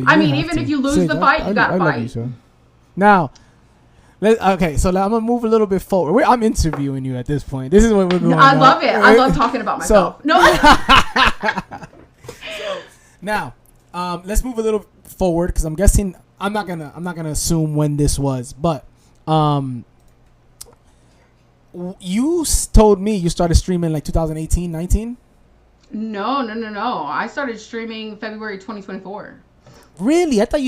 I mean, even if you lose the fight, you got to fight. Love you, so. Now, okay, so I'm gonna move a little bit forward. I'm interviewing you at this point. This is what we're going. I love it. I love talking about myself. No. So, now, let's move a little forward because I'm guessing I'm not gonna assume when this was, but you told me you started streaming like 2018, 19. No. I started streaming February 2024. Really? I thought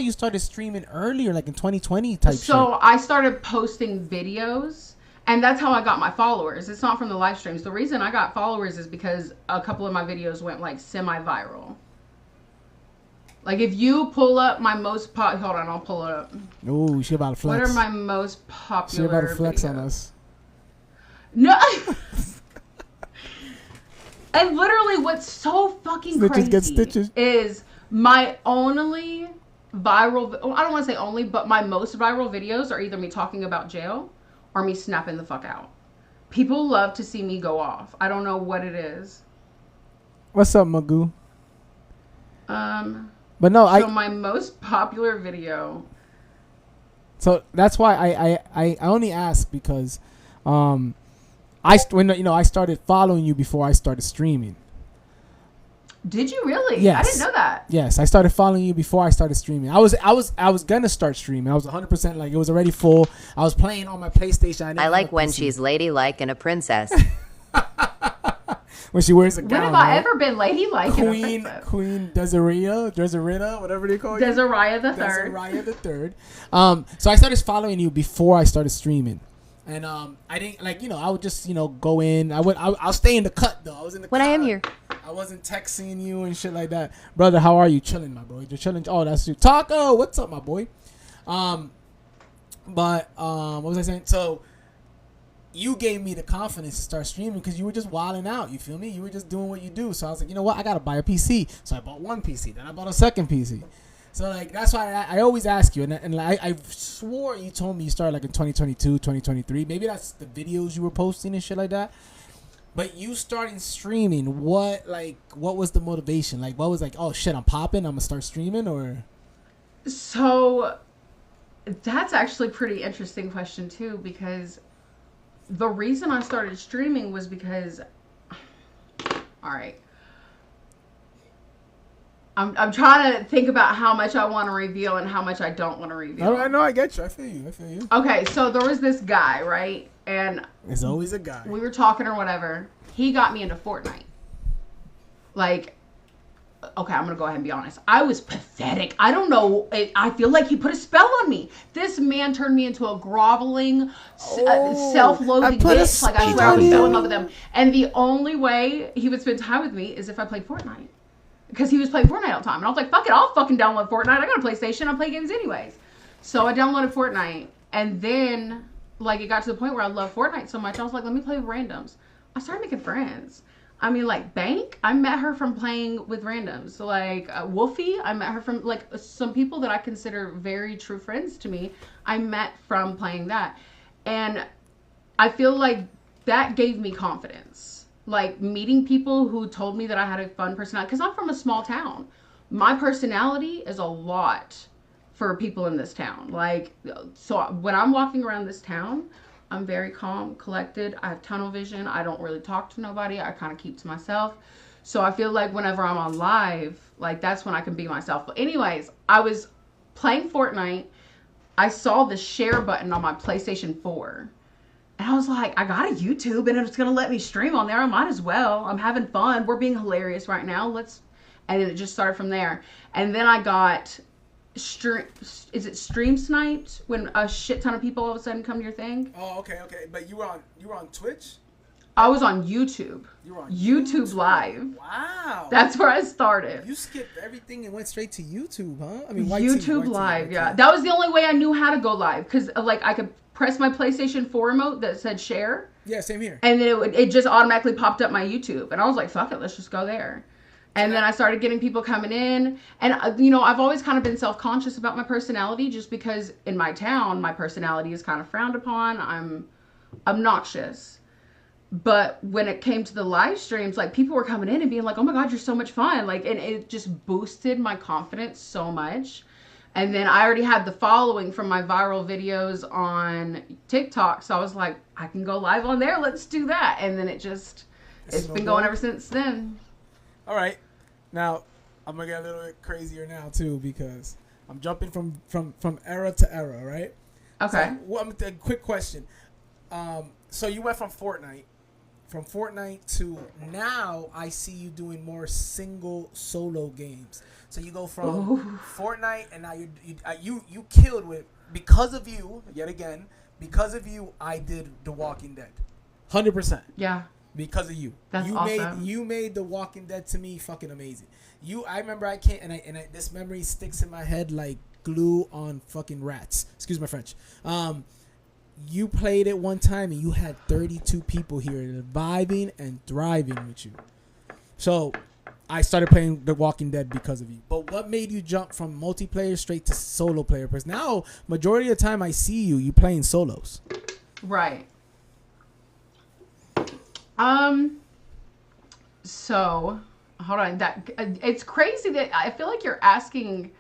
you started streaming earlier, like in 2020 type shit. So I started posting videos, and that's how I got my followers. It's not from the live streams. The reason I got followers is because a couple of my videos went like semi-viral. Like if you pull up my most hold on, I'll pull it up. Ooh, she about to flex. What are my most popular? She about to flex videos? on us. No. And literally, what's so fucking Snitches crazy get stitches. is my only viral, I don't want to say only, but my most viral videos are either me talking about jail or me snapping the fuck out. People love to see me go off. I don't know what it is. What's up, Magoo? But no, so my most popular video. So that's why I only ask because I started following you before I started streaming. Did you really? Yes. I didn't know that. Yes, I started following you before I started streaming. I was gonna start streaming. I was 100% like it was already full. I was playing on my PlayStation. I like when she's ladylike and a princess. When she wears a gown. When have I ever been ladylike? Queen Desiree, whatever they call you. Desiree the Third. Desiree the Third. So I started following you before I started streaming. And I didn't I would just go in. I'll stay in the cut though. I was in the when cut. I am here. I wasn't texting you and shit like that, brother. How are you? Chilling, my boy. You're chilling. Oh, that's you, Taco. What's up, my boy? But what was I saying? So you gave me the confidence to start streaming because you were just wilding out. You feel me? You were just doing what you do. So I was like, you know what? I gotta buy a PC. So I bought one PC. Then I bought a second PC. So, like, that's why I always ask you. And I swore you told me you started, like, in 2022, 2023. Maybe that's the videos you were posting and shit like that. But you starting streaming, what was the motivation? Like, what was, like, oh, shit, I'm popping, I'm going to start streaming, or? So, that's actually a pretty interesting question, too, because the reason I started streaming was because, all right. I'm trying to think about how much I want to reveal and how much I don't want to reveal. I know, I get you. I feel you. Okay, so there was this guy, right? And there's always a guy. We were talking or whatever. He got me into Fortnite. Like, okay, I'm going to go ahead and be honest. I was pathetic. I don't know. I feel like he put a spell on me. This man turned me into a groveling, self-loathing bitch. Like, I swear I was so in love with him. And the only way he would spend time with me is if I played Fortnite. Because he was playing Fortnite all the time. And I was like, fuck it, I'll fucking download Fortnite. I got a PlayStation. I play games anyways. So I downloaded Fortnite. And then, like, it got to the point where I love Fortnite so much. I was like, let me play with randoms. I started making friends. I mean, like, Bank, I met her from playing with randoms. So, like, Wolfie, I met her from, like, some people that I consider very true friends to me. I met from playing that. And I feel like that gave me confidence. Like, meeting people who told me that I had a fun personality. Because I'm from a small town. My personality is a lot for people in this town. Like, so when I'm walking around this town, I'm very calm, collected. I have tunnel vision. I don't really talk to nobody. I kind of keep to myself. So I feel like whenever I'm on live, like, that's when I can be myself. But anyways, I was playing Fortnite. I saw the share button on my PlayStation 4. And I was like, I got a YouTube and it's going to let me stream on there. I might as well. I'm having fun. We're being hilarious right now. And then it just started from there. And then I got stream sniped when a shit ton of people all of a sudden come to your thing? Oh, okay. But you were on Twitch? I was on YouTube. You were on YouTube Live. Wow. That's where I started. You skipped everything and went straight to YouTube, huh? I mean, YouTube Live, yeah. That was the only way I knew how to go live. Because, like, I could press my PlayStation 4 remote that said share. Yeah, same here. And then it just automatically popped up my YouTube. And I was like, fuck it, let's just go there. And then I started getting people coming in. And, I've always kind of been self-conscious about my personality just because in my town, my personality is kind of frowned upon. I'm obnoxious. But when it came to the live streams, like people were coming in and being like, "Oh my god, you're so much fun!" Like, and it just boosted my confidence so much. And then I already had the following from my viral videos on TikTok, so I was like, I can go live on there. Let's do that. And then it's been going ever since then. All right, now I'm gonna get a little bit crazier now too because I'm jumping from era to era, right? Okay. So, a quick question. So you went from Fortnite to now I see you doing more single solo games. So you go from Fortnite and now you killed with because of you yet again I did The Walking Dead, 100%. Yeah. Because of you. That's awesome. You made The Walking Dead to me fucking amazing. I remember this memory sticks in my head like glue on fucking rats. Excuse my French. You played it one time and you had 32 people here vibing and thriving with you. So I started playing The Walking Dead because of you. But what made you jump from multiplayer straight to solo player? Because now, majority of the time I see you playing solos. Right. So, hold on. It's crazy that I feel like you're asking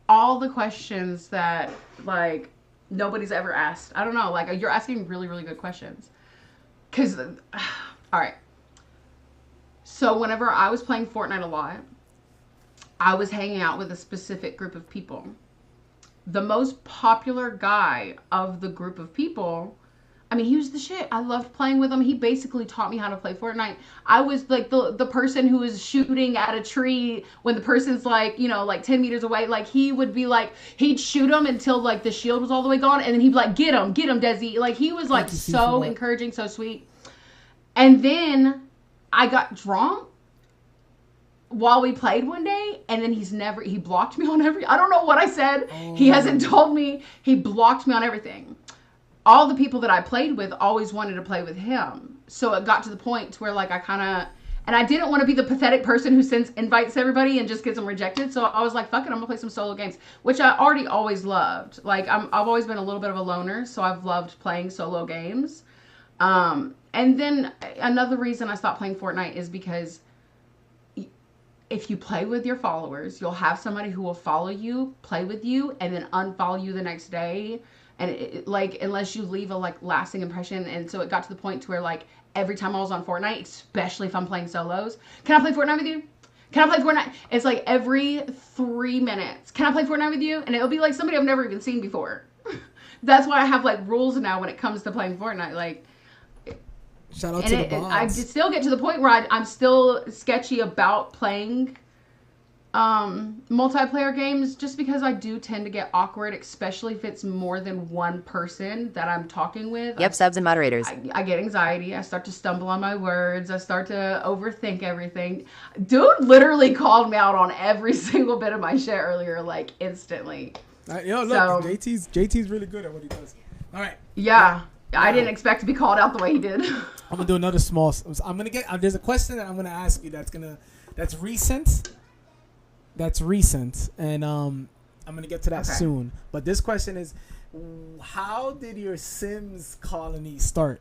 all the questions that, like, nobody's ever asked. I don't know. Like, you're asking really, really good questions. Because, all right. So, whenever I was playing Fortnite a lot, I was hanging out with a specific group of people. The most popular guy of the group of people, I mean, he was the shit. I loved playing with him. He basically taught me how to play Fortnite. I was like the person who was shooting at a tree when the person's like, you know, like 10 meters away. Like he would be like, he'd shoot him until like the shield was all the way gone. And then he'd be like, get him, Desi. Like he was like so encouraging, so sweet. And then I got drunk while we played one day, and then he blocked me on I don't know what I said. Oh. He hasn't told me. He blocked me on everything. All the people that I played with always wanted to play with him. So it got to the point to where like and I didn't want to be the pathetic person who sends invites to everybody and just gets them rejected. So I was like, fuck it, I'm gonna play some solo games, which I already always loved. Like I've always been a little bit of a loner, so I've loved playing solo games. And then another reason I stopped playing Fortnite is because if you play with your followers, you'll have somebody who will follow you, play with you, and then unfollow you the next day. And like, unless you leave a like lasting impression. And so it got to the point to where like every time I was on Fortnite, especially if I'm playing solos, can I play Fortnite with you? Can I play Fortnite? It's like every 3 minutes. Can I play Fortnite with you? And it'll be like somebody I've never even seen before. That's why I have like rules now when it comes to playing Fortnite. Like, shout out to the bots. I still get to the point where I'm still sketchy about playing multiplayer games, just because I do tend to get awkward, especially if it's more than one person that I'm talking with. Yep, subs and moderators. I get anxiety. I start to stumble on my words. I start to overthink everything. Dude literally called me out on every single bit of my shit earlier, like instantly. Look, JT's really good at what he does. All right. Yeah. I didn't expect to be called out the way he did. I'm gonna do another small. There's a question that I'm gonna ask you that's recent. And I'm gonna get to that soon. But this question is, how did your Sims colony start?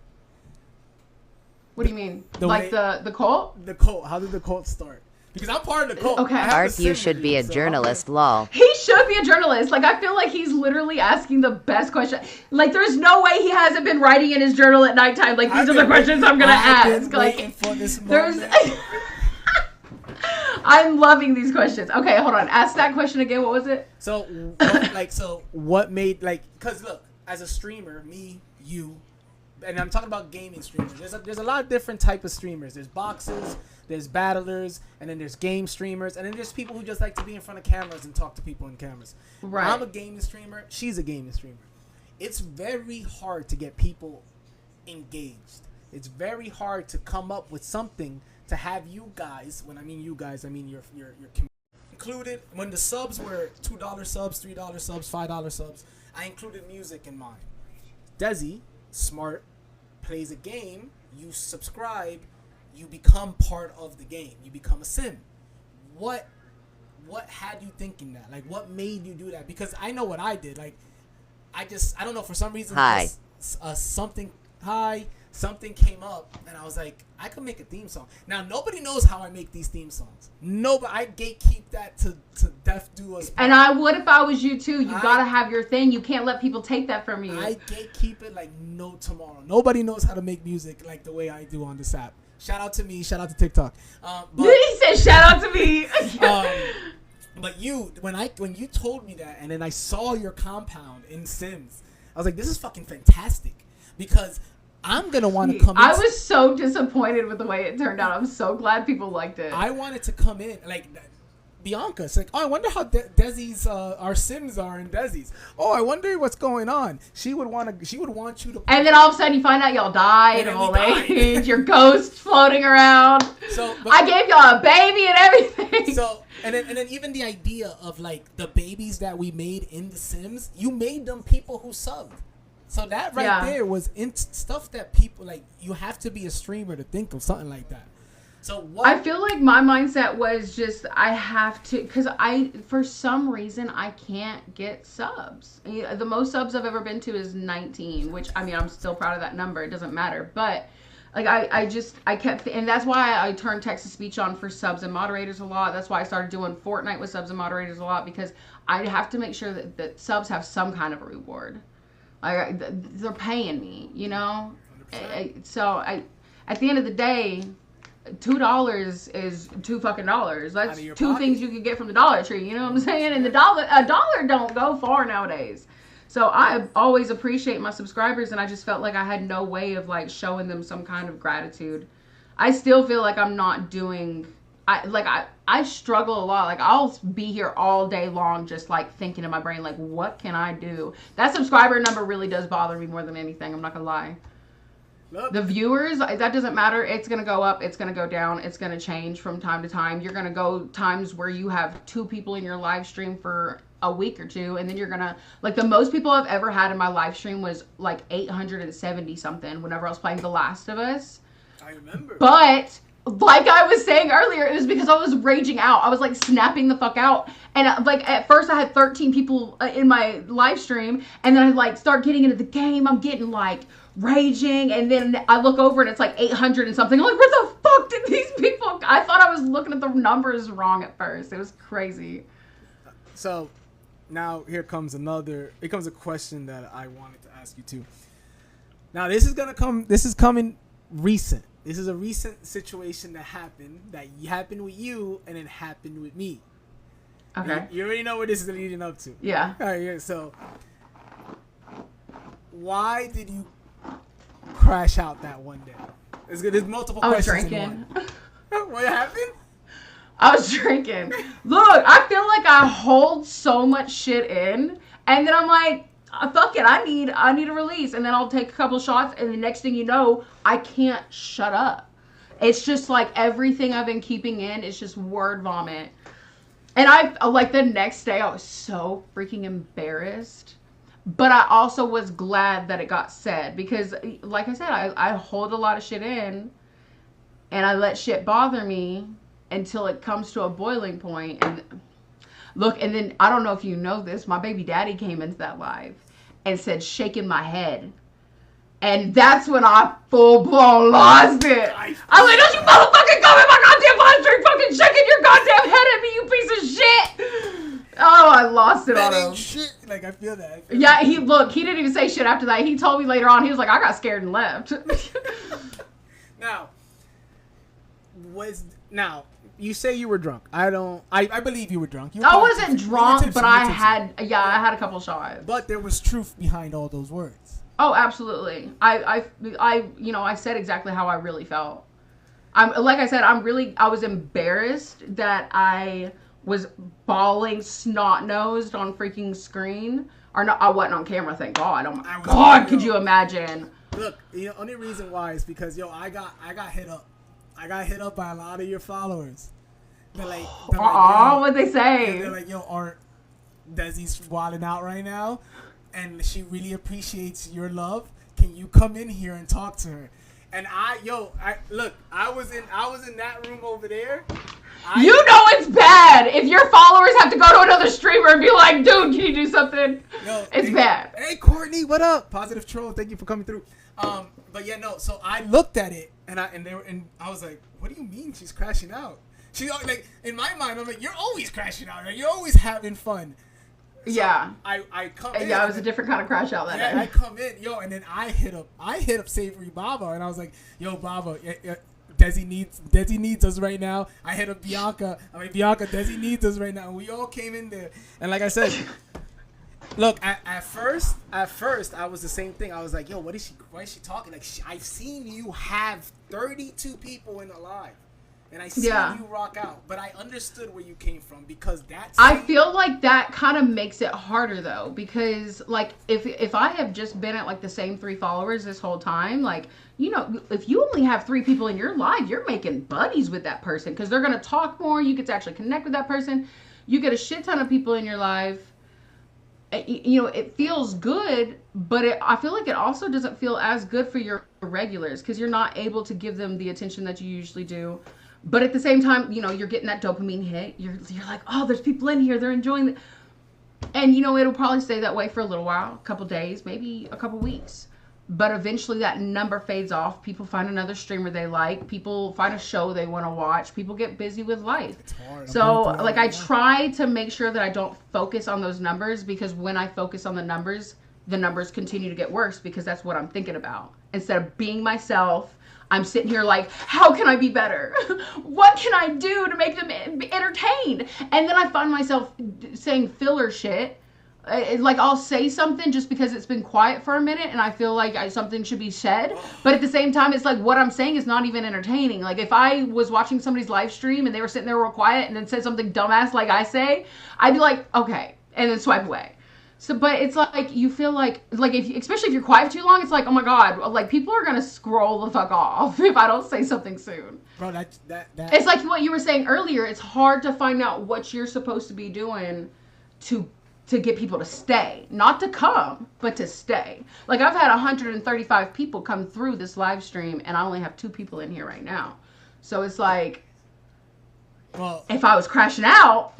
What do you mean? The cult? The cult. How did the cult start? Because I'm part of the cult. Okay. Art, you should be a journalist, lol. He should be a journalist. Like, I feel like he's literally asking the best question. Like, there's no way he hasn't been writing in his journal at nighttime. Like, these are the questions I'm gonna ask. Like, I'm loving these questions. Okay, hold on. Ask that question again. What was it? So what made, because look, as a streamer, me, you, and I'm talking about gaming streamers. There's a lot of different type of streamers. There's boxers, there's battlers, and then there's game streamers, and then there's people who just like to be in front of cameras and talk to people in cameras. Right. I'm a gaming streamer. She's a gaming streamer. It's very hard to get people engaged. It's very hard to come up with something to have you guys, when I mean you guys, I mean your community included. When the subs were $2 subs, $3 subs, $5 subs, I included music in mine. Desi, smart, plays a game, you subscribe, you become part of the game. You become a sim. What had you thinking that? Like, what made you do that? Because I know what I did. Like, I don't know, for some reason, hi, something. Hi. something came up, and I was like, I could make a theme song. Now, nobody knows how I make these theme songs. Nobody. I gatekeep that to Death Do Us. And I would if I was you too. You gotta have your thing. You can't let people take that from you. I gatekeep it like no tomorrow. Nobody knows how to make music like the way I do on this app. Shout out to me. Shout out to TikTok. He said, "Shout out to me." But when you told me that, and then I saw your compound in Sims, I was like, this is fucking fantastic, because I'm gonna want to come in. I was so disappointed with the way it turned out. I'm so glad people liked it. I wanted to come in like Bianca. It's like, oh, I wonder how Desi's our Sims are in Desi's. Oh, I wonder what's going on. She would want you to. And then all of a sudden you find out y'all died of old age. Your ghost floating around. So I gave y'all a baby and everything. So and then even the idea of like the babies that we made in The Sims, you made them people who subbed. So that there was stuff that people like. You have to be a streamer to think of something like that. So I feel like my mindset was just I have to, because for some reason I can't get subs. The most subs I've ever been to is 19, which I mean I'm still proud of that number. It doesn't matter, but like I kept, and that's why I turned text to speech on for subs and moderators a lot. That's why I started doing Fortnite with subs and moderators a lot, because I have to make sure that subs have some kind of a reward. Like they're paying me, you know. So at the end of the day, $2 is $2 That's two pocket. things you could get from the Dollar Tree. You know what I'm saying? And a dollar don't go far nowadays. So I always appreciate my subscribers, and I just felt like I had no way of like showing them some kind of gratitude. I still feel like I'm not doing. I struggle a lot. Like I'll be here all day long, just like thinking in my brain, like what can I do? That subscriber number really does bother me more than anything. I'm not gonna lie. The viewers, that doesn't matter. It's going to go up. It's going to go down. It's going to change from time to time. You're going to go times where you have 2 people in your live stream for a week or 2. And then you're going to, like the most people I've ever had in my live stream was like 870 something whenever I was playing The Last of Us. I remember. But like I was saying earlier, it was because I was raging out. I was like snapping the fuck out. And like at first I had 13 people in my live stream. And then I like start getting into the game. I'm getting like raging, and then I look over and it's like 800 and something. I'm like, where the fuck did these people? I thought I was looking at the numbers wrong at first. It was crazy. So now here comes a question that I wanted to ask you too. Now this is coming recent. This is a recent situation that happened with you, and it happened with me. Okay. You already know what this is leading up to. Yeah. All right. Yeah. So why did you crash out that one day? There's multiple questions. I was drinking. What happened? I was drinking. Look, I feel like I hold so much shit in, and then I'm like, fuck it, I need a release, and then I'll take a couple shots, and the next thing you know, I can't shut up. It's just like everything I've been keeping in is just word vomit. And I like the next day I was so freaking embarrassed. But I also was glad that it got said, because like I said, I hold a lot of shit in, and I let shit bother me until it comes to a boiling point. And look, and then I don't know if you know this, my baby daddy came into that live and said, shaking my head. And that's when I full blown lost it. I was like, don't you motherfucking come in my goddamn live stream fucking shaking your goddamn head at me, you piece of shit. Oh, I lost it on him. Shit. Like, I feel that. He didn't even say shit after that. He told me later on, he was like, I got scared and left. Now, you say you were drunk. I believe you were drunk. I wasn't drunk, but I had a couple shots. But there was truth behind all those words. Oh, absolutely. I said exactly how I really felt. Like I said, I was embarrassed that I was bawling snot-nosed on freaking screen. Or no, I wasn't on camera, thank God. Oh my God, could you imagine? Look, the only reason why is because, I got hit up. I got hit up by a lot of your followers. They're like, what'd they say? They're like, aren't Desi's wilding out right now? And she really appreciates your love. Can you come in here and talk to her? And I was in that room over there, You know it's bad if your followers have to go to another streamer and be like, dude, can you do something? It's bad. Hey, Courtney, what up? Positive Troll, thank you for coming through. But yeah, no. So I looked at it and I was like, what do you mean she's crashing out? She's like, in my mind, I'm like, you're always crashing out, right? You're always having fun. So yeah. I come in. Yeah, it was a different kind of crash out that day. I come in, and then I hit up Savory Baba, and I was like, yo, Baba, Desi needs us right now. I hit up Bianca. Bianca, Desi needs us right now. And we all came in there, and like I said, look, at first, I was the same thing. I was like, yo, why is she talking? Like, I've seen you have 32 people in the live. And I see you rock out, but I understood where you came from because I feel like that kind of makes it harder though, because like if I have just been at like the same 3 followers this whole time, like, you know, if you only have 3 people in your live, you're making buddies with that person because they're gonna talk more. You get to actually connect with that person. You get a shit ton of people in your life. You know, it feels good, but I feel like it also doesn't feel as good for your regulars because you're not able to give them the attention that you usually do. But at the same time, you know, you're getting that dopamine hit. You're like, oh, there's people in here. They're enjoying it. And, you know, it'll probably stay that way for a little while, a couple days, maybe a couple weeks. But eventually that number fades off. People find another streamer they like. People find a show they want to watch. People get busy with life. It's hard. So, like, I try to make sure that I don't focus on those numbers because when I focus on the numbers continue to get worse because that's what I'm thinking about. Instead of being myself, I'm sitting here like, how can I be better? What can I do to make them entertained? And then I find myself saying filler shit. Like, I'll say something just because it's been quiet for a minute and I feel like something should be said. But at the same time, it's like what I'm saying is not even entertaining. Like, if I was watching somebody's live stream and they were sitting there real quiet and then said something dumbass like I say, I'd be like, okay, and then swipe away. So, but it's like, you feel like especially if you're quiet for too long, it's like, oh my God, like, people are going to scroll the fuck off if I don't say something soon. Bro, that. It's like what you were saying earlier. It's hard to find out what you're supposed to be doing to get people to stay. Not to come, but to stay. Like, I've had 135 people come through this live stream, and I only have 2 people in here right now. So it's like, well, if I was crashing out...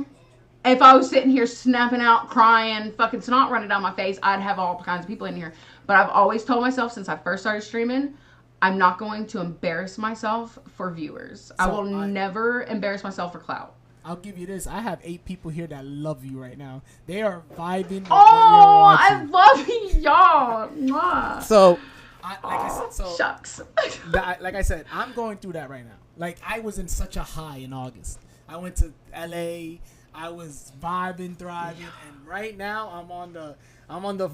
If I was sitting here snapping out, crying, fucking snot running down my face, I'd have all kinds of people in here. But I've always told myself since I first started streaming, I'm not going to embarrass myself for viewers. So I will never embarrass myself for clout. I'll give you this. I have 8 people here that love you right now. They are vibing. Oh, I love y'all. Mwah. So, shucks. Like I said, I'm going through that right now. Like, I was in such a high in August. I went to LA. I was vibing, thriving, and right now I'm on the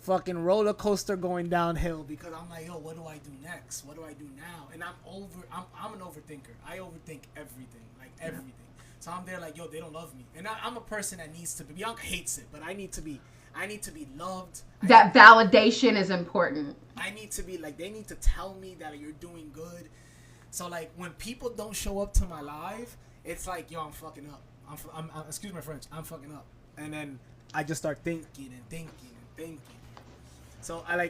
fucking roller coaster going downhill because I'm like, yo, what do I do next? What do I do now? And I'm an overthinker. I overthink everything, like everything. So I'm there like, yo, they don't love me, and I'm a person that needs to be. Bianca hates it, but I need to be loved. That validation is important. I need to be like, they need to tell me that you're doing good. So like when people don't show up to my live, it's like, yo, I'm fucking up. I'm excuse my French. I'm fucking up, and then I just start thinking. So and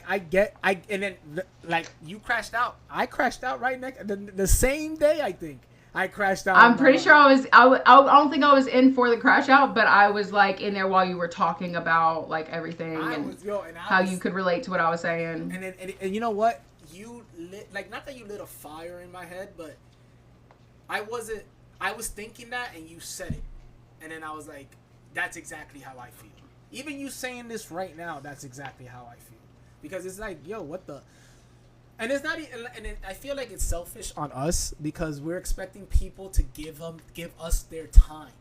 then like you crashed out. I crashed out right next the same day. I think I crashed out. I'm pretty sure I don't think I was in for the crash out, but I was like in there while you were talking about like everything how you could relate to what I was saying. And then and you know what, you lit, like, not that you lit a fire in my head, but I was thinking that, and you said it. And then I was like, that's exactly how I feel. Even you saying this right now, that's exactly how I feel. Because it's like, yo, what the... And it's not... I feel like it's selfish on us because we're expecting people to give us their time.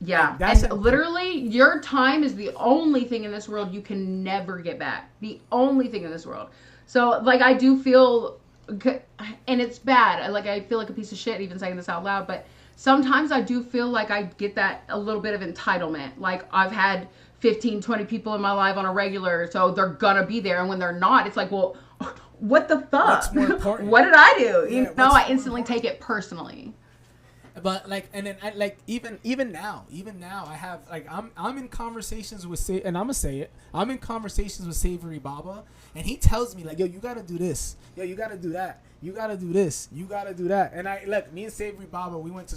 Yeah. Like, and literally, your time is the only thing in this world you can never get back. The only thing in this world. So, like, I do feel... And it's bad. Like, I feel like a piece of shit even saying this out loud, but sometimes I do feel like I get that a little bit of entitlement. Like, I've had 15, 20 people in my life on a regular, so they're gonna be there, and when they're not, it's like, well, what the fuck? What's more important? What did I do? You know, I instantly take it personally. But like, and then I like even now I have like I'm in conversations with and I'm gonna say it. I'm in conversations with Savory Baba, and he tells me like, yo, you gotta do this. Yo, you gotta do that. You gotta do this. You gotta do that. And I look, me and Savory Baba, we went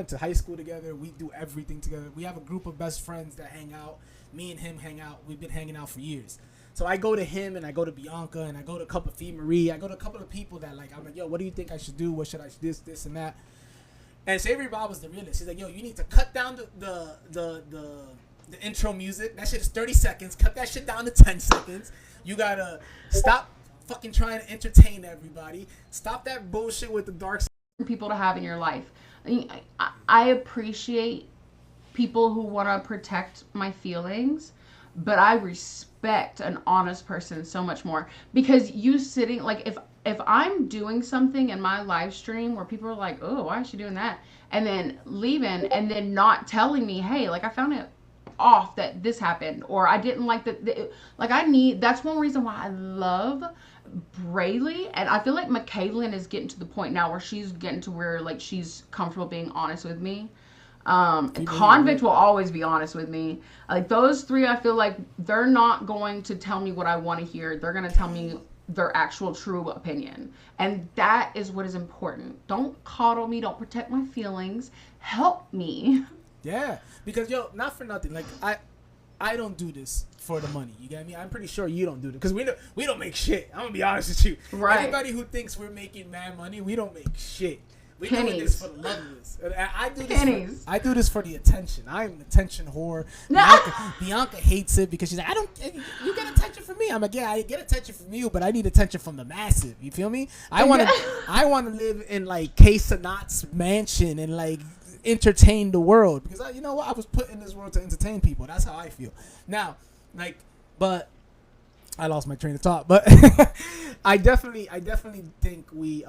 to high school together. We do everything together. We have a group of best friends that hang out. Me and him hang out. We've been hanging out for years. So I go to him and I go to Bianca and I go to a couple of Fee Marie. I go to a couple of people that like I'm like, yo, what do you think I should do? What should I this and that? And Savory Bob was the realist. He's like, yo, you need to cut down the intro music. That shit is 30 seconds. Cut that shit down to 10 seconds. You gotta stop fucking trying to entertain everybody. Stop that bullshit with the dark people to have in your life. I appreciate people who want to protect my feelings, but I respect an honest person so much more, because you sitting like if I'm doing something in my live stream where people are like, oh, why is she doing that? And then leaving and then not telling me, hey, like I found it off that this happened, or I didn't like that's one reason why I love Braylee. And I feel like McKaylin is getting to the point now where she's getting to where like she's comfortable being honest with me. Convict will always be honest with me. Like those three, I feel like they're not going to tell me what I want to hear. They're going to tell me their actual true opinion, and that is what is important. Don't coddle me, don't protect my feelings, help me. Yeah, because yo, not for nothing, like I don't do this for the money, you get me? I'm pretty sure you don't do it because we don't make shit. I'm gonna be honest with you. Right. Everybody who thinks we're making mad money, we don't make shit. We Pennies. doing this for the love of this. I do this for the attention. I am an attention whore. Bianca hates it because she's like, you get attention from me. I'm like, yeah, I get attention from you, but I need attention from the massive. You feel me? I want to live in like K-Sanat's mansion and like entertain the world, because you know what? I was put in this world to entertain people. That's how I feel. Now, like, but I lost my train of thought, but I definitely think we,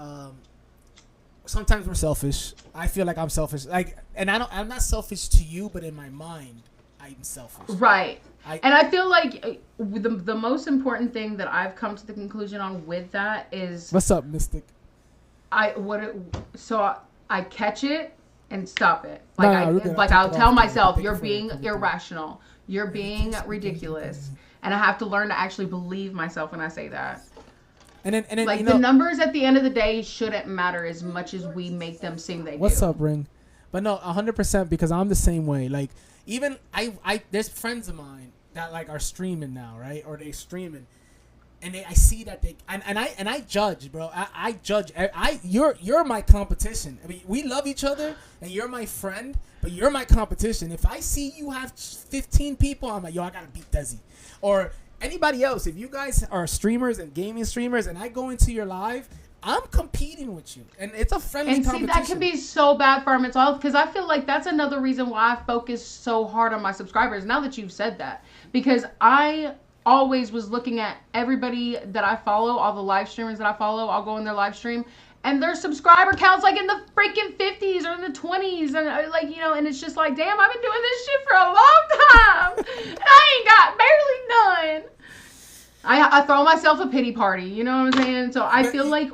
sometimes we're selfish. I feel like I'm selfish. Like, and I'm not selfish to you, but in my mind, I'm selfish. Right. And I feel like the most important thing that I've come to the conclusion on with that is, what's up, Mystic? I catch it and stop it. Like I'll tell myself, you're being irrational. You're being ridiculous. And I have to learn to actually believe myself when I say that. And then like, the numbers at the end of the day shouldn't matter as much as we make them seem they do. What's up, Ring? But no, 100%, because I'm the same way. Like, even I there's friends of mine that like are streaming now, right? Or they streaming, and I see that they and I judge, bro. I judge. You're my competition. I mean, we love each other, and you're my friend, but you're my competition. If I see you have 15 people, I'm like, yo, I gotta beat Desi, or anybody else. If you guys are streamers and gaming streamers, and I go into your live, I'm competing with you, and it's a friendly competition. And see, that can be so bad for our mental health, because I feel like that's another reason why I focus so hard on my subscribers. Now that you've said that, because I always was looking at everybody that I follow, all the live streamers that I follow, I'll go in their live stream, and their subscriber counts like in the freaking 50s or in the 20s, and like, you know, and it's just like, damn, I've been doing this shit for a long time, and I ain't got barely none. I throw myself a pity party, you know what I'm saying? So I feel like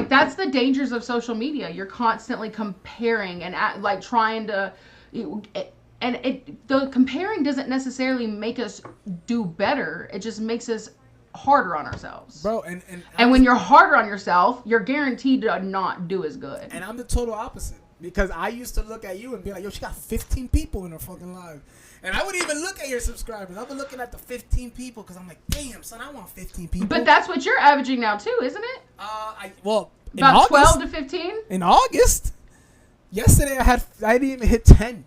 that's the dangers of social media. You're constantly comparing and like trying to, the comparing doesn't necessarily make us do better. It just makes us harder on ourselves, bro. And when you're harder on yourself, you're guaranteed to not do as good. And I'm the total opposite, because I used to look at you and be like, yo, she got 15 people in her fucking live. And I wouldn't even look at your subscribers. I've been looking at the 15 people because I'm like, damn, son, I want 15 people. But that's what you're averaging now too, isn't it? About 12 to 15? In August. Yesterday I didn't even hit 10.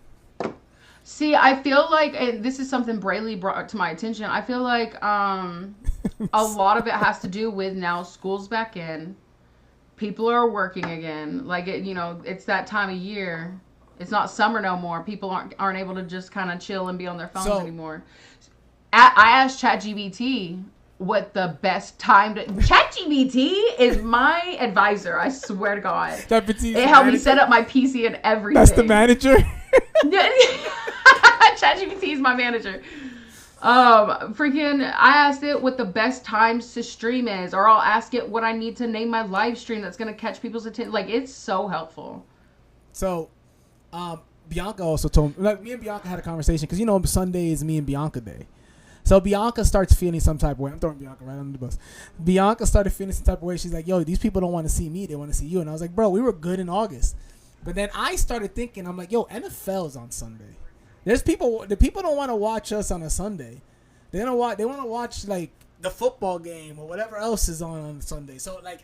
See, I feel like, and this is something Braylee brought to my attention, I feel like a lot of it has to do with now school's back in. People are working again. Like, it's that time of year. It's not summer no more. People aren't able to just kind of chill and be on their phones anymore. I asked ChatGPT what the best time to... ChatGPT is my advisor, I swear to God. It helped me set up my PC and everything. That's the manager? ChatGPT is my manager. I asked it what the best times to stream is, or I'll ask it what I need to name my live stream that's going to catch people's attention. Like, it's so helpful. So... Bianca also told me, like, me and Bianca had a conversation because, you know, Sunday is me and Bianca day. So Bianca starts feeling some type of way. I'm throwing Bianca right under the bus. Bianca started feeling some type of way. She's like, yo, these people don't want to see me. They want to see you. And I was like, bro, we were good in August. But then I started thinking, I'm like, yo, NFL is on Sunday. The people don't want to watch us on a Sunday. They want to watch, like, the football game or whatever else is on Sunday. So, like,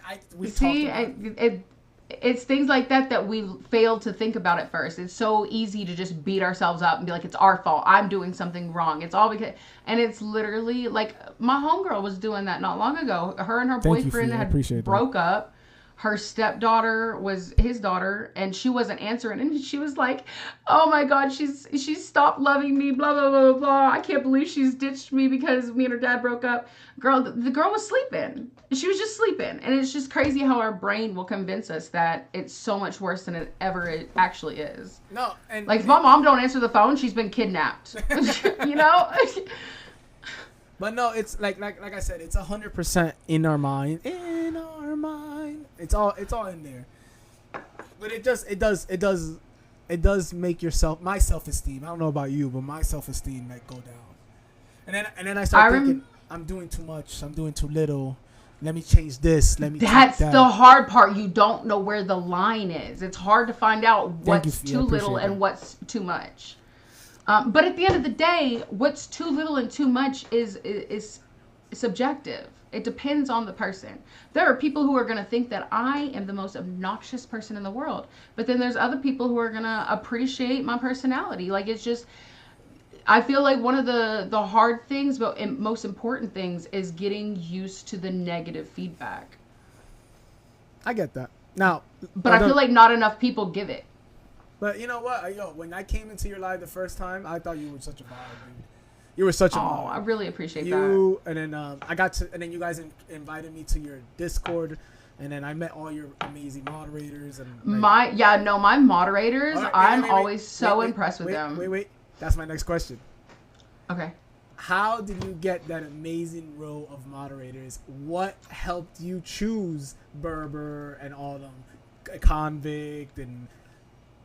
it's things like that we fail to think about at first. It's so easy to just beat ourselves up and be like, it's our fault. I'm doing something wrong. It's all because, and it's literally like my homegirl was doing that not long ago. Her and her boyfriend had broke up. Her stepdaughter was his daughter, and she wasn't answering. And she was like, oh my God, she's stopped loving me, blah, blah, blah, blah. I can't believe she's ditched me because me and her dad broke up. The girl was sleeping. She was just sleeping. And it's just crazy how our brain will convince us that it's so much worse than it actually is. No. And like, if my mom don't answer the phone, she's been kidnapped. You know? But no, it's like I said, it's 100% in our mind. In our mind. It's all in there. But it does make my self-esteem. I don't know about you, but my self-esteem might go down. And then I start thinking, I'm doing too much. I'm doing too little. Let me change this. That's the hard part. You don't know where the line is. It's hard to find out what's too little and what's too much. But at the end of the day, what's too little and too much is subjective. It depends on the person. There are people who are going to think that I am the most obnoxious person in the world. But then there's other people who are going to appreciate my personality. Like, it's just, I feel like one of the hard things, but most important things, is getting used to the negative feedback. I get that. Now, but I feel like not enough people give it. But you know what? When I came into your life the first time, I thought you were such a vibe, dude. You were such a vibe. Oh, I really appreciate that. And then and then you guys invited me to your Discord, and then I met all your amazing moderators and my moderators. Right, I'm always so impressed with them. Wait. That's my next question. Okay. How did you get that amazing row of moderators? What helped you choose Berber and all them, Convict and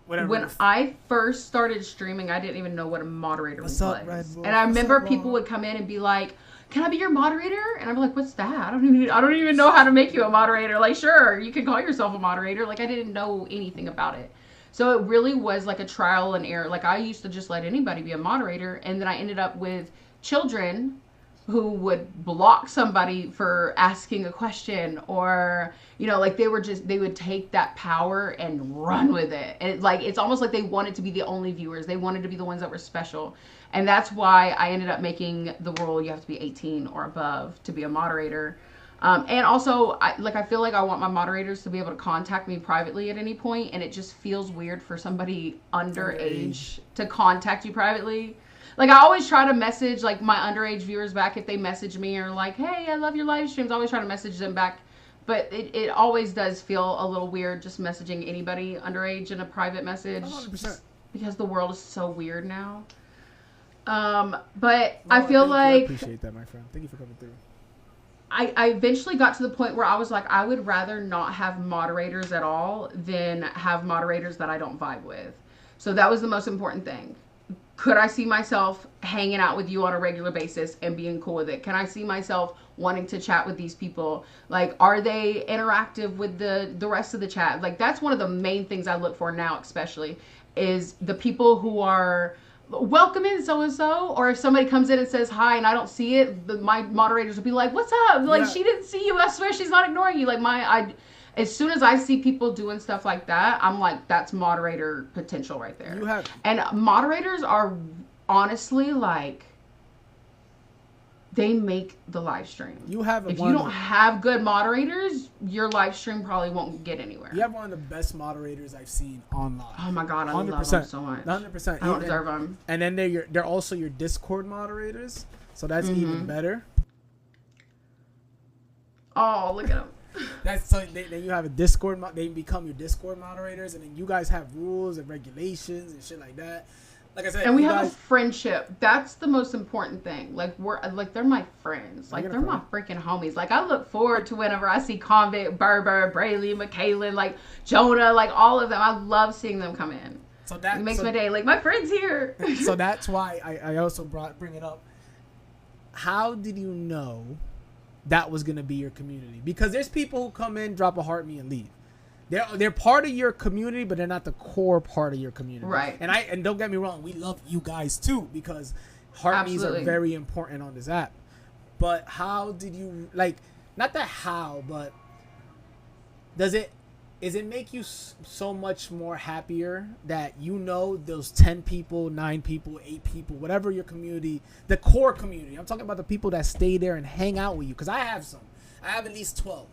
whatever? When I first started streaming, I didn't even know what a moderator was. Red Bull? And I remember people would come in and be like, "Can I be your moderator?" And I'd be like, "What's that? I don't even know how to make you a moderator." Like, sure, you can call yourself a moderator. Like, I didn't know anything about it. So it really was like a trial and error. Like, I used to just let anybody be a moderator, and then I ended up with children who would block somebody for asking a question, or, you know, like they would take that power and run with it. And it's almost like they wanted to be the only viewers. They wanted to be the ones that were special. And that's why I ended up making the rule you have to be 18 or above to be a moderator. And also, I feel like I want my moderators to be able to contact me privately at any point, and it just feels weird for somebody underage to contact you privately. Like, I always try to message, like, my underage viewers back if they message me or like, hey, I love your live streams. I always try to message them back. But it always does feel a little weird just messaging anybody underage in a private message. 100%. Because the world is so weird now. But I feel like... I appreciate that, my friend. Thank you for coming through. I eventually got to the point where I was like, I would rather not have moderators at all than have moderators that I don't vibe with. So that was the most important thing. Could I see myself hanging out with you on a regular basis and being cool with it? Can I see myself wanting to chat with these people? Like, are they interactive with the rest of the chat? Like, that's one of the main things I look for now, especially, is the people who are welcome in so-and-so, or if somebody comes in and says hi and I don't see it, my moderators will be like, what's up? Like, yeah. She didn't see you. I swear she's not ignoring you. Like, as soon as I see people doing stuff like that, I'm like, that's moderator potential right there. And moderators are honestly, like, they make the live stream. If you don't have good moderators, your live stream probably won't get anywhere. You have one of the best moderators I've seen online. Oh my God, I love them so much. 100%. I don't deserve them. And then they're also your Discord moderators, so that's even better. Oh, look at them. Then you have a Discord. They become your Discord moderators, and then you guys have rules and regulations and shit like that. Like I said, and we have a friendship. That's the most important thing. Like, they're my friends. Like, they're my freaking homies. Like, I look forward to whenever I see Convict, Berber, Brayley, McKaylin, like Jonah, like all of them. I love seeing them come in. So that it makes so, my day. Like, my friend's here. So that's why I also bring it up. How did you know that was gonna be your community? Because there's people who come in, drop a heart me, and leave. They're part of your community, but they're not the core part of your community. Right. And don't get me wrong, we love you guys too, because heart me's are very important on this app. But how did you, like, not that how, but does it make you so much more happier that you know those 10 people, 9 people, 8 people, whatever your community, the core community. I'm talking about the people that stay there and hang out with you. Because I have some. I have at least 12.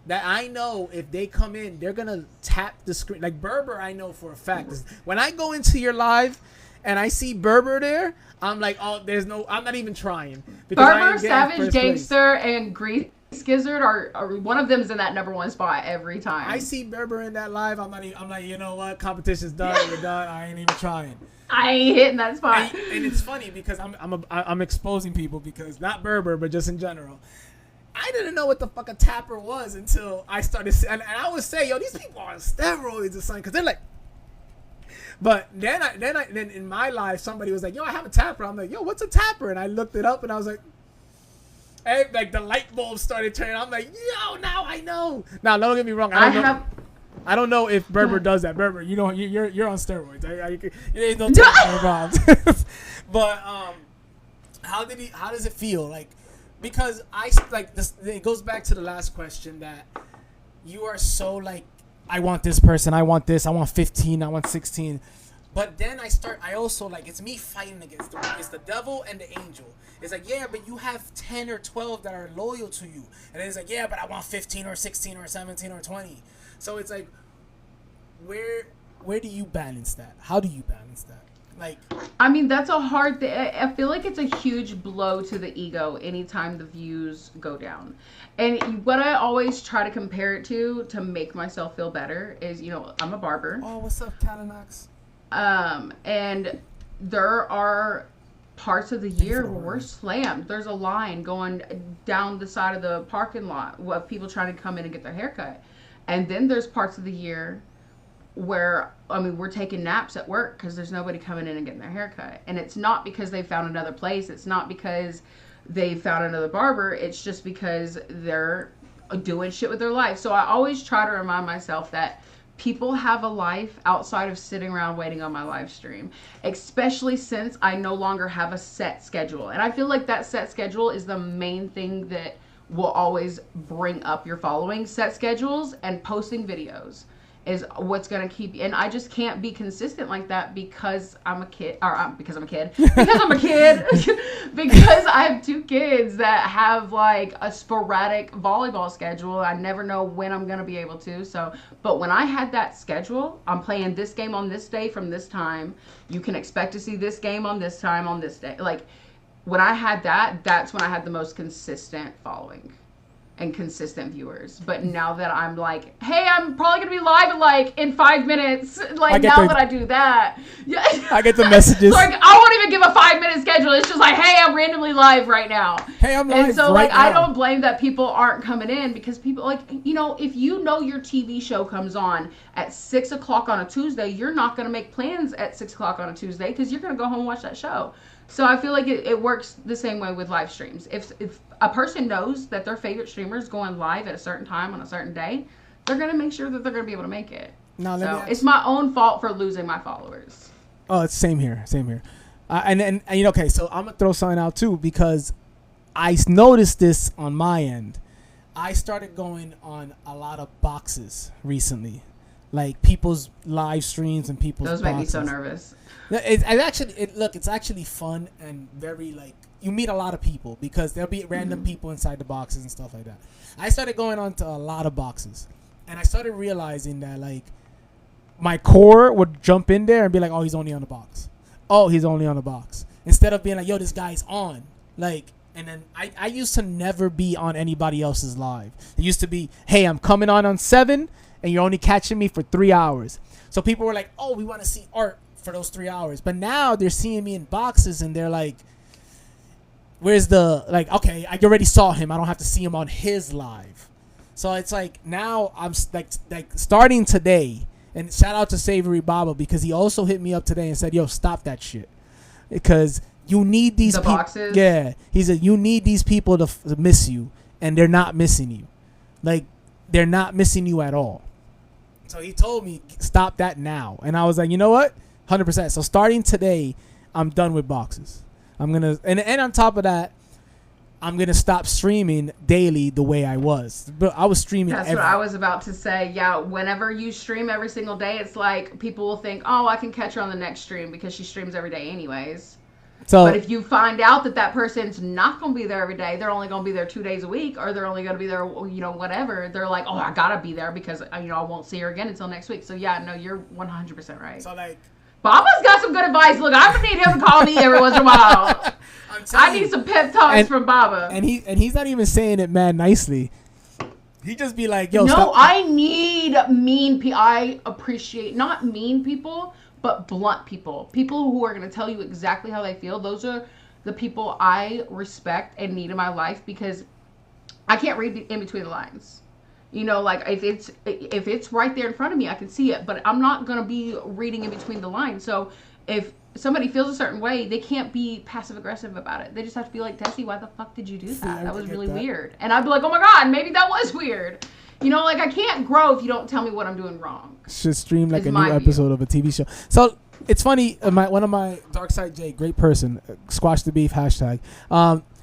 That I know if they come in, they're going to tap the screen. Like Berber, I know for a fact. When I go into your live and I see Berber there, I'm like, oh, I'm not even trying. Berber, Savage, Gangster, and Grease Gizzard are one of them is in that number 1 spot every time. I see Berber in that live. I'm like, you know what? Competition's done. We're done. I ain't even trying. I ain't hitting that spot. And it's funny because I'm exposing people, because not Berber, but just in general. I didn't know what the fuck a tapper was until I started, and I would say, yo, these people are on steroids or something, because they're like. But then in my life, somebody was like, yo, I have a tapper. I'm like, yo, what's a tapper? And I looked it up, and I was like, hey, like the light bulb started turning. I'm like, yo, now I know. Now, don't get me wrong. I don't know if Berber does that. Berber, you know, you're on steroids. There's no problems. But how does it feel like? Because it goes back to the last question, that you are so like, I want this person, I want this, I want 15, I want 16. But then I also like, it's me fighting against it's the devil and the angel. It's like, yeah, but you have 10 or 12 that are loyal to you. And then it's like, yeah, but I want 15 or 16 or 17 or 20. So it's like, where do you balance that? How do you balance that? Like, I mean, that's a hard thing. I feel like it's a huge blow to the ego anytime the views go down. And what I always try to compare it to make myself feel better is, you know, I'm a barber. Oh, what's up, Cadillacs? And there are parts of the year where we're slammed. There's a line going down the side of the parking lot of people trying to come in and get their haircut. And then there's parts of the year where, I mean, we're taking naps at work because there's nobody coming in and getting their haircut. And it's not because they found another place. It's not because they found another barber. It's just because they're doing shit with their life. So I always try to remind myself that people have a life outside of sitting around waiting on my live stream, especially since I no longer have a set schedule. And I feel like that set schedule is the main thing that will always bring up your following. Set schedules and posting videos is what's going to keep you. And I just can't be consistent like that because I'm a kid, because I'm a kid, because I have 2 kids that have like a sporadic volleyball schedule. I never know when I'm going to be able to. So, but when I had that schedule, I'm playing this game on this day from this time. You can expect to see this game on this time on this day. Like, when I had that, that's when I had the most consistent following and consistent viewers. But now that I'm like, hey, I'm probably gonna be live in 5 minutes, like, now that I do that, yeah, I get the messages. Like, I won't even give a 5-minute schedule. It's just like, hey, I'm randomly live right now. Hey, I'm live. And so right like, now. I don't blame that people aren't coming in, because people, like, you know, if you know your TV show comes on at 6 o'clock on a Tuesday, you're not gonna make plans at 6 o'clock on a Tuesday because you're gonna go home and watch that show. So I feel like it works the same way with live streams. If a person knows that their favorite streamer is going live at a certain time on a certain day, they're going to make sure that they're going to be able to make it. Now, so it's my own fault for losing my followers. Oh, it's same here. And you know, okay, so I'm going to throw something out too, because I noticed this on my end. I started going on a lot of boxes recently. Like people's live streams and people's Those boxes. make me so nervous. It's actually fun and very, like, you meet a lot of people because there'll be random people inside the boxes and stuff like that. I started going on to a lot of boxes, and I started realizing that, like, my core would jump in there and be like, oh, he's only on the box. Oh, he's only on the box. Instead of being like, yo, this guy's on. Like, and then I used to never be on anybody else's live. It used to be, hey, I'm coming on 7, and you're only catching me for 3 hours. So people were like, oh, we want to see art for those 3 hours. But now they're seeing me in boxes, and they're like, where's the, like, okay, I already saw him. I don't have to see him on his live. So it's like, now I'm like starting today, And shout out to Savory Baba because he also hit me up today and said, "Yo, stop that shit," because you need these boxes. Yeah, he said you need these people to miss you, and they're not missing you. Like they're not missing you at all. So he told me stop that now, and I was like, you know what, 100%. So starting today, I'm done with boxes. I'm gonna and on top of that, I'm gonna stop streaming daily the way I was. But I was streaming. That's what I was about to say. Yeah, whenever you stream every single day, it's like people will think, "Oh, I can catch her on the next stream because she streams every day, anyways." So, but if you find out that person's not going to be there every day, they're only going to be there 2 days a week, or they're only going to be there, whatever. They're like, "Oh, I gotta be there because I won't see her again until next week." So yeah, no, you're 100% right. So like, Baba's got some good advice. Look, I'm gonna need him to call me every once in a while. I need some pep talks from Baba. And he's not even saying it mad nicely. He just be like, "Yo, no, stop." I need mean people. I appreciate not mean people, but blunt people. People who are gonna tell you exactly how they feel. Those are the people I respect and need in my life because I can't read in between the lines. Like if it's right there in front of me, I can see it, but I'm not gonna be reading in between the lines. So if somebody feels a certain way, they can't be passive aggressive about it. They just have to be like, "Tessie, why the fuck did you do that? That was really weird." And I'd be like, "Oh my god, maybe that was weird." Like I can't grow if you don't tell me what I'm doing wrong. Should stream like a new episode of a TV show. So it's funny. One of my Darkside J, great person, Squash the Beef hashtag.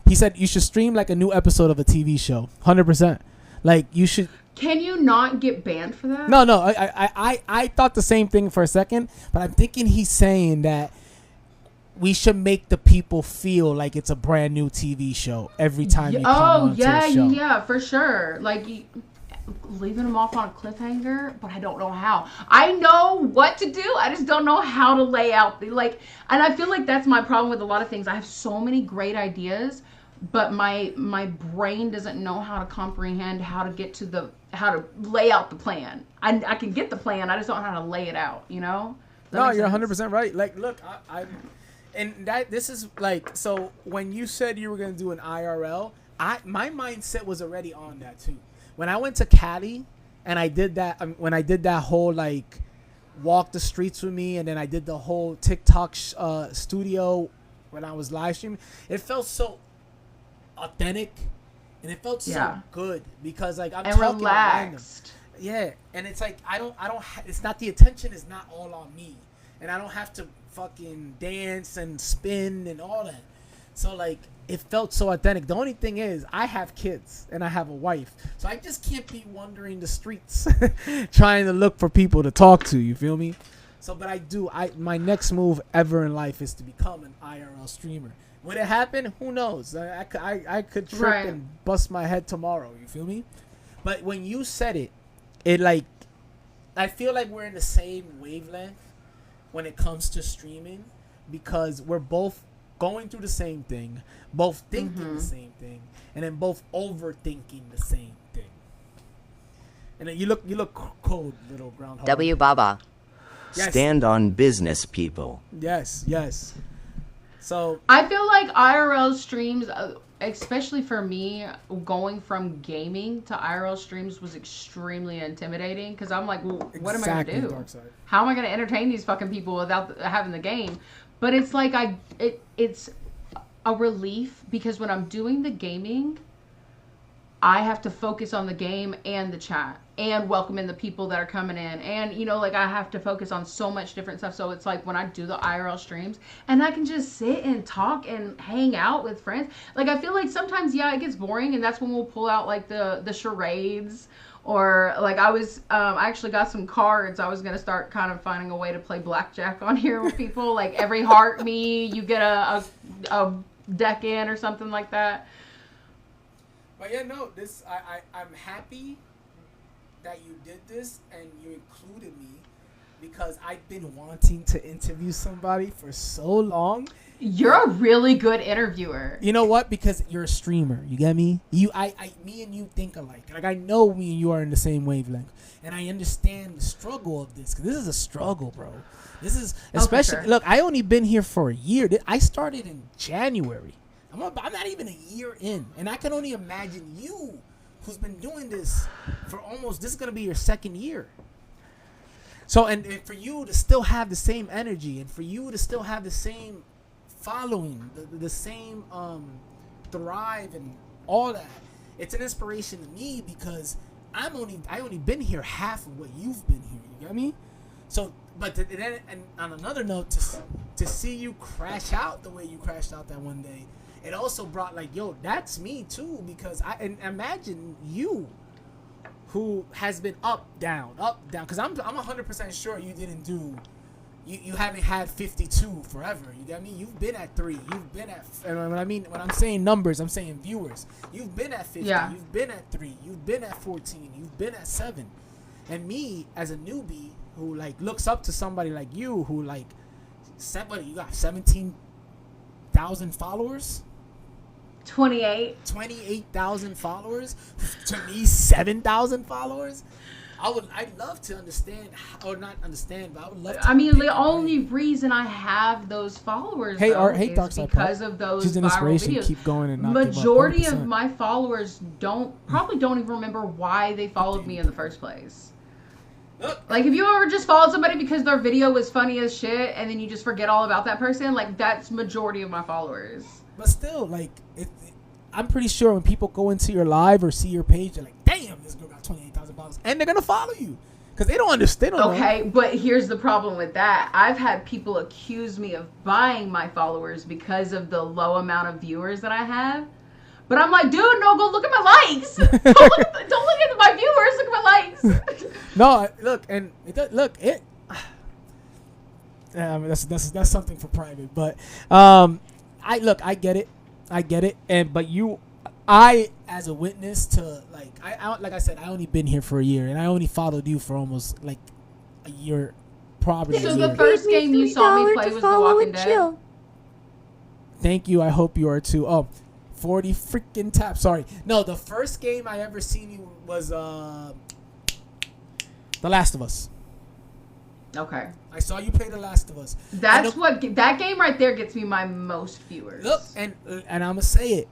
He said you should stream like a new episode of a TV show. 100%. Like you should. Can you not get banned for that? No. I thought the same thing for a second, but I'm thinking he's saying that we should make the people feel like it's a brand new TV show every time you come on to the show. Yeah, for sure. Like leaving them off on a cliffhanger, but I don't know how. I know what to do. I just don't know how to lay out and I feel like that's my problem with a lot of things. I have so many great ideas, but my brain doesn't know how to comprehend how to lay out the plan. I can get the plan. I just don't know how to lay it out, No, you're 100% right. Like, look, this is like, so when you said you were going to do an IRL, my mindset was already on that too. When I went to Cali and I did that, when I did that whole like walk the streets with me, and then I did the whole TikTok studio when I was live streaming, it felt so authentic and it felt so good because like I'm and talking relaxed. Yeah, and it's like I don't. It's not, the attention is not all on me, and I don't have to fucking dance and spin and all that. So like it felt so authentic. The only thing is I have kids and I have a wife, so I just can't be wandering the streets trying to look for people to talk to. You feel me? So, but I do. My next move ever in life is to become an IRL streamer. Would it happen? Who knows? I could trip and bust my head tomorrow. You feel me? But when you said it, I feel like we're in the same wavelength when it comes to streaming because we're both going through the same thing, both thinking the same thing, and then both overthinking the same thing. And then you look cold, little groundhog. W Baba. Yes. Stand on business, people. Yes. So I feel like IRL streams, especially for me, going from gaming to IRL streams was extremely intimidating because I'm like, well, what am I gonna do? How am I gonna entertain these fucking people without having the game? But it's like it's a relief because when I'm doing the gaming, I have to focus on the game and the chat and welcome in the people that are coming in. And, I have to focus on so much different stuff. So it's like when I do the IRL streams and I can just sit and talk and hang out with friends. Like, I feel like sometimes, it gets boring. And that's when we'll pull out like the charades or like I actually got some cards. I was going to start kind of finding a way to play blackjack on here with people. Like every heart me, you get a deck in or something like that. But yeah, no, I'm happy that you did this and you included me because I've been wanting to interview somebody for so long. You're a really good interviewer. You know what? Because you're a streamer. You get me? Me and you think alike. Like I know me and you are in the same wavelength, and I understand the struggle of this. Cause this is a struggle, bro. This is especially look. I only been here for a year. I started in January. I'm not even a year in, and I can only imagine you, who's been doing this for almost. This is gonna be your second year. So and for you to still have the same energy and for you to still have the same following, the same thrive and all that, it's an inspiration to me because I only been here half of what you've been here. You get me? So, but then and on another note, to see you crash out the way you crashed out that one day, it also brought like, yo, that's me too, because and imagine you, who has been up down, because I'm 100% sure you didn't do. You haven't had 52 forever. You get me? You've been at 3. You've been at. And when I'm saying numbers, I'm saying viewers. You've been at 50. Yeah. You've been at 3. You've been at 14. You've been at 7. And me as a newbie who like looks up to somebody like you who like, you got 17,000 followers. 28,000 followers. To me, 7,000 followers. I'd love to understand, or not understand, but I would love to. I mean, the only reason I have those followers is because of those She's an viral inspiration. videos. Keep going and not Majority give up. of my followers probably don't even remember why they followed me in the first place. Like, if you ever just followed somebody because their video was funny as shit, and then you just forget all about that person, like, that's majority of my followers. But still, like, I'm pretty sure when people go into your live or see your page, they're like, damn, this girl got 28,000 followers. And they're going to follow you. Because they don't understand. Okay, but here's the problem with that. I've had people accuse me of buying my followers because of the low amount of viewers that I have. But I'm like, dude, no, go look at my likes. Don't look at my viewers. Look at my likes. No, look, and that's something for private. But I get it, I as a witness to like I said, I only been here for a year, and I only followed you for almost like a year, probably. So the first game you saw me play was The Walking Dead. Thank you. I hope you are too. Oh. 40 freaking taps. Sorry. No, the first game I ever seen you was The Last of Us. Okay. I saw you play The Last of Us. That game right there gets me my most viewers. Look, and I'm gonna say it.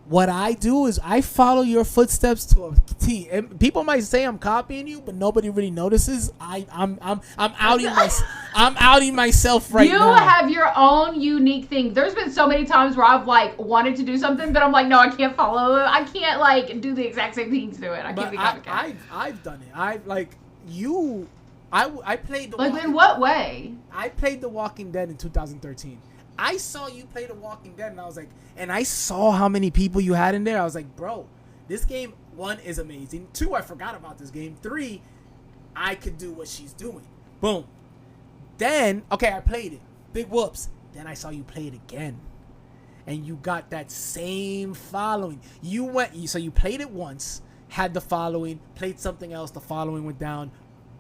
What I do is I follow your footsteps to a T. And people might say I'm copying you, but nobody really notices. I'm outing myself right now. You have your own unique thing. There's been so many times where I've like wanted to do something, but I'm like, no, I can't follow it. I can't like do the exact same thing to do it. I can't be copycat. I've done it. I played in what way? I played The Walking Dead in 2013. I saw you play The Walking Dead, and I was like, and I saw how many people you had in there. I was like, bro, this game, 1, is amazing. 2, I forgot about this game. 3, I could do what she's doing. Boom. Then, okay, I played it. Big whoops. Then I saw you play it again. And you got that same following. So you played it once, had the following, played something else, the following went down.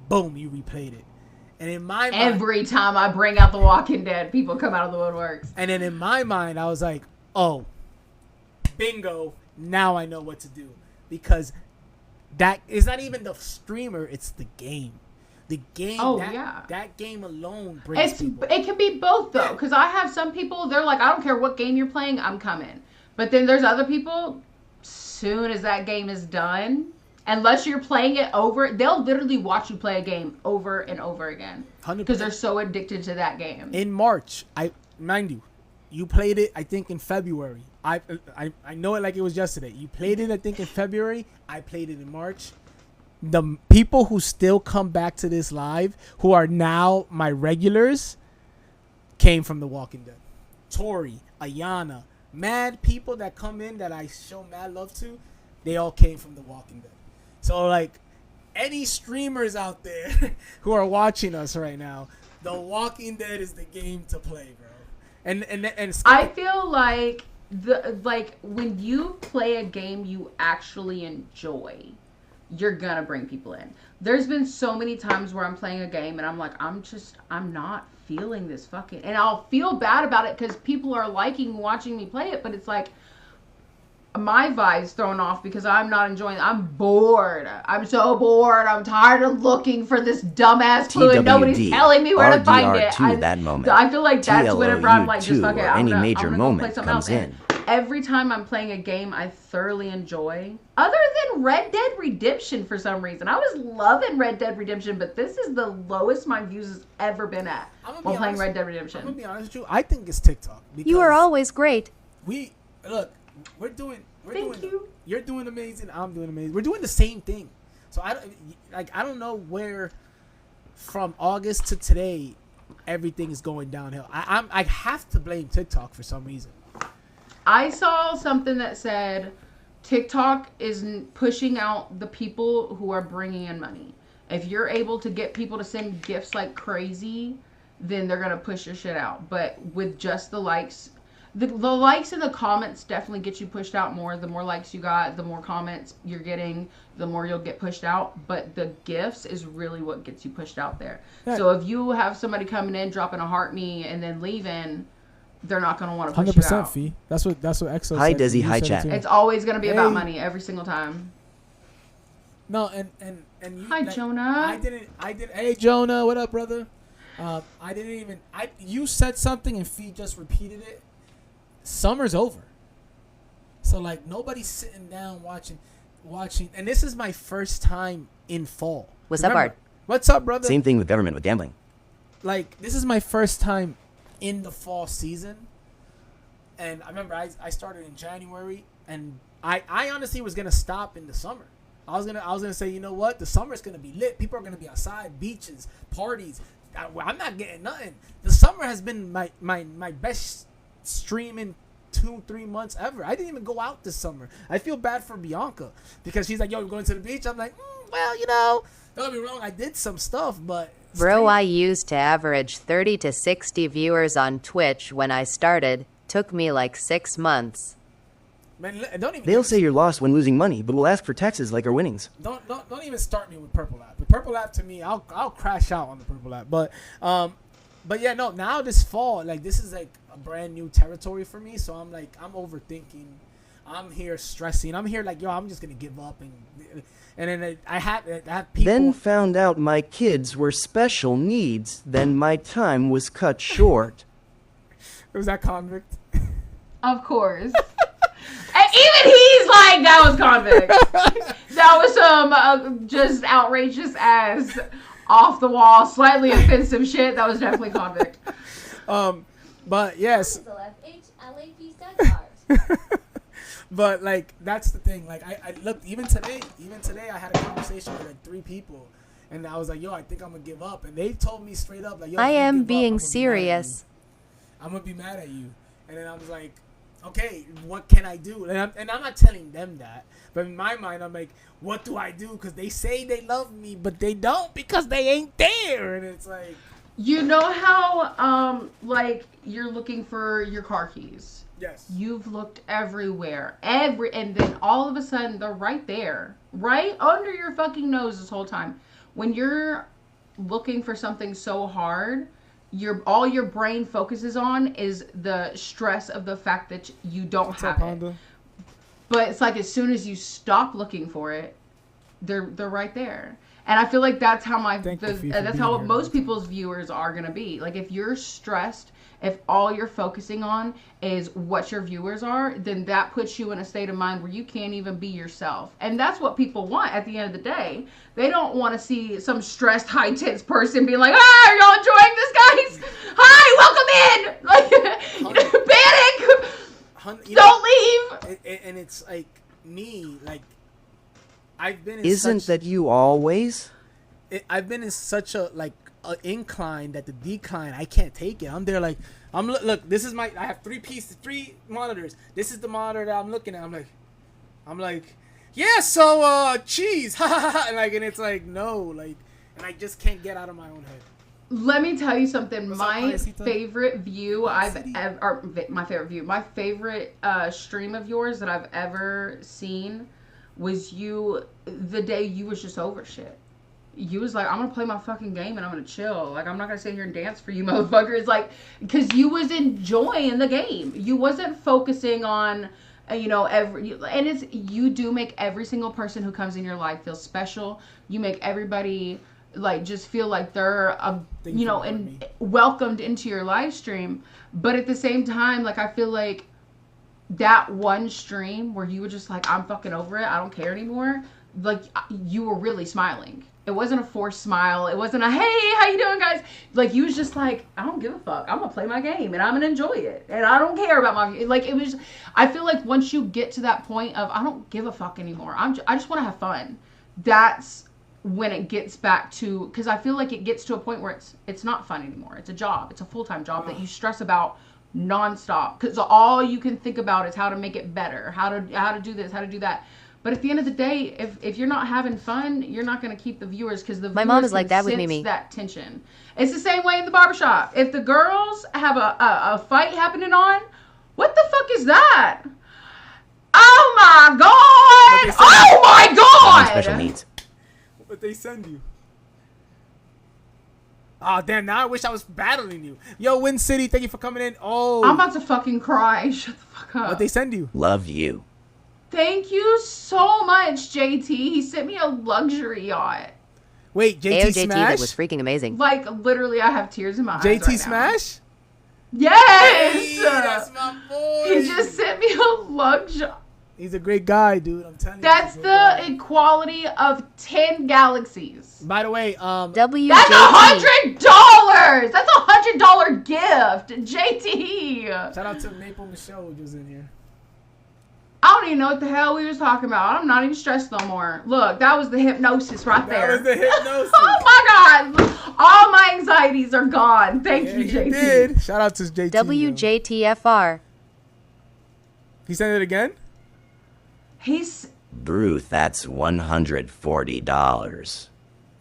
Boom, you replayed it. And in my mind, every time I bring out The Walking Dead, people come out of the woodworks. And then in my mind, I was like, oh, bingo, now I know what to do. Because that is not even the streamer, it's the game. The game, that game alone brings people. It can be both, though. Because I have some people, they're like, I don't care what game you're playing, I'm coming. But then there's other people, soon as that game is done, unless you're playing it over, they'll literally watch you play a game over and over again. 100%. Because they're so addicted to that game. In March, mind you played it, I think, in February. I know it like it was yesterday. You played it, I think, in February. I played it in March. The people who still come back to this live, who are now my regulars, came from The Walking Dead. Tori, Ayana, mad people that come in that I show mad love to, they all came from The Walking Dead. So, like, any streamers out there who are watching us right now, The Walking Dead is the game to play, bro. And I feel like when you play a game you actually enjoy, you're gonna bring people in. There's been so many times where I'm playing a game and I'm like, I'm not feeling this fucking, and I'll feel bad about it because people are watching me play it, but it's like, my vibe's thrown off because I'm not enjoying it. I'm bored. I'm so bored. I'm tired of looking for this dumbass clue and nobody's telling me where to find it. That moment. I feel like that's whenever I'm like, just fuck it. Any major moment comes in. every time I'm playing a game I thoroughly enjoy, other than Red Dead Redemption for some reason. I was loving Red Dead Redemption, but this is the lowest my views has ever been at while playing Red Dead Redemption. I'm gonna be honest with you. I think it's TikTok. You are always great. We're doing. Thank you. You're doing amazing. I'm doing amazing. We're doing the same thing. So I don't know where from August to today everything is going downhill. I have to blame TikTok for some reason. I saw something that said TikTok is pushing out the people who are bringing in money. If you're able to get people to send gifts like crazy, then they're going to push your shit out. But with just the likes, the likes and the comments definitely get you pushed out more. The more likes you got, the more comments you're getting, the more you'll get pushed out. But the gifts is really what gets you pushed out there. Yeah. So if you have somebody coming in, dropping a heart me, and then leaving, they're not going to want to push you out. 100% fee. That's what EXO Hi, said. Desi. Hi, chat. It's always going to be about money every single time. No, and you, hi, Jonah. I didn't. Hey, Jonah, what up, brother? I didn't even. You said something and Fee just repeated it. Summer's over, so like nobody's sitting down watching, and this is my first time in fall. What's up, Art? What's up, brother? Same thing with government with gambling. Like this is my first time in the fall season, and I remember I started in January, and I honestly was gonna stop in the summer. I was gonna say, you know what, the summer's gonna be lit. People are gonna be outside, beaches, parties. I'm not getting nothing. The summer has been my best streaming 2-3 months ever. I didn't even go out this summer. I feel bad for Bianca because she's like, yo, we're going to the beach. I'm like, well, you know, don't get me wrong, I did some stuff, but bro, I used to average 30 to 60 viewers on Twitch when I started. Took me like 6 months. Man, don't even. They'll say you're lost when losing money, but we'll ask for taxes like our winnings. Don't even start me with Purple App. The Purple App to me, I'll crash out on the Purple App. But yeah, no. Now this fall, like this is like a brand new territory for me. So I'm overthinking. I'm here stressing. I'm here like, yo, I'm just gonna give up and then I have people. Then found out my kids were special needs. Then my time was cut short. Was that convict? Of course. And even he's like, that was convict. That was some just outrageous ass, off the wall, slightly offensive shit. That was definitely convict. But yes. But like that's the thing. Like I looked even today I had a conversation with like 3 people, and I was like, yo, I think I'm gonna give up, and they told me straight up like, yo, I am being serious. I'm gonna be mad at you, and then I was like, okay, what can I do? And I'm not telling them that, but in my mind, I'm like, what do I do? Because they say they love me, but they don't because they ain't there. And it's like, you know how, like, you're looking for your car keys. Yes. You've looked everywhere, and then all of a sudden they're right there, right under your fucking nose this whole time. When you're looking for something so hard, all your brain focuses on is the stress of the fact that you don't have it. But it's like as soon as you stop looking for it, they're right there. And I feel like that's how most people's viewers are gonna be. Like if you're stressed, if all you're focusing on is what your viewers are, then that puts you in a state of mind where you can't even be yourself. And that's what people want at the end of the day. They don't want to see some stressed, high tense person being like, ah, are y'all enjoying this, guys? Hi, welcome in. Like, panic. Don't leave. And it's like me, like I've been in Isn't that you always? I've been in such a incline that the decline, I can't take it. I'm there like, look, this is I have 3 monitors. This is the monitor that I'm looking at. I'm like, yeah, so cheese. and it's like, no, like, and I just can't get out of my own head. Let me tell you something. My favorite view my favorite stream of yours that I've ever seen was you the day you was just over shit. You was like, I'm gonna play my fucking game and I'm gonna chill. Like, I'm not gonna sit here and dance for you motherfuckers. Like, because you was enjoying the game. You wasn't focusing on, you do make every single person who comes in your life feel special. You make everybody like just feel like they're and welcomed into your live stream. But at the same time, like, I feel like that one stream where you were just like, I'm fucking over it, I don't care anymore, like, you were really smiling. It wasn't a forced smile. It wasn't a, hey, how you doing, guys? Like, you was just like, I don't give a fuck. I'm going to play my game, and I'm going to enjoy it. And I don't care about my... Like, it was... I feel like once you get to that point of, I don't give a fuck anymore. I just want to have fun. That's when it gets back to... Because I feel like it gets to a point where it's not fun anymore. It's a job. It's a full-time job that you stress about nonstop. Because all you can think about is how to make it better. How to do this, how to do that. But at the end of the day, if you're not having fun, you're not going to keep the viewers, because the viewers, my mom is like that with Mimi. That tension. It's the same way in the barbershop. If the girls have a fight happening on, what the fuck is that? Oh my god! Oh my god! Special needs. What they send you? Oh damn! Now I wish I was battling you. Yo, Win City, thank you for coming in. Oh, I'm about to fucking cry. Shut the fuck up. What they send you? Love you. Thank you so much, JT. He sent me a luxury yacht. Wait, JT AOJT, Smash? that was freaking amazing. Like, literally, I have tears in my eyes JT right Smash? now. Yes! Hey, that's my boy. He just sent me a luxury. He's a great guy, dude. I'm telling you. That's the equality of 10 galaxies. By the way, WJT. That's $100! That's $100 gift! JT! shout out to Maple Michelle who was in here. I don't even know what the hell we was talking about. I'm not even stressed no more. Look, that was the hypnosis right there. That was the hypnosis. Oh my god! All my anxieties are gone. Thank you, JT. He did. Shout out to JT. WJTFR. He sent it again? He's... Bruce, that's $140.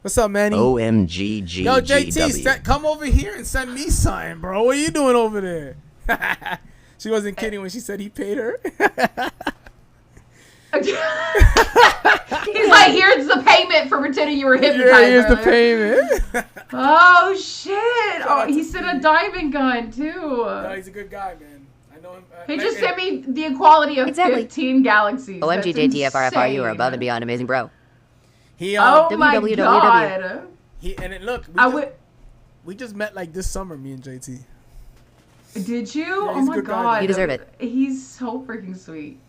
What's up, Manny? OMGGGW. Yo, JT, come over here and send me something, bro. What are you doing over there? She wasn't kidding when she said he paid her. He's like, here's the payment for pretending you were hypnotized. Yeah, here's the earlier. payment. Oh, shit. Oh, he sent a diving gun, too. No, he's a good guy, man. I know him. He just sent me the equality of Exactly. 15 galaxies. OMG That's JTFRFR, you are above and insane. beyond amazing, bro. He, Oh my www. god. Look, we just met like this summer, me and JT. Did you? Yeah, Oh he's a my good guy, god. man. You deserve it. He's so freaking sweet.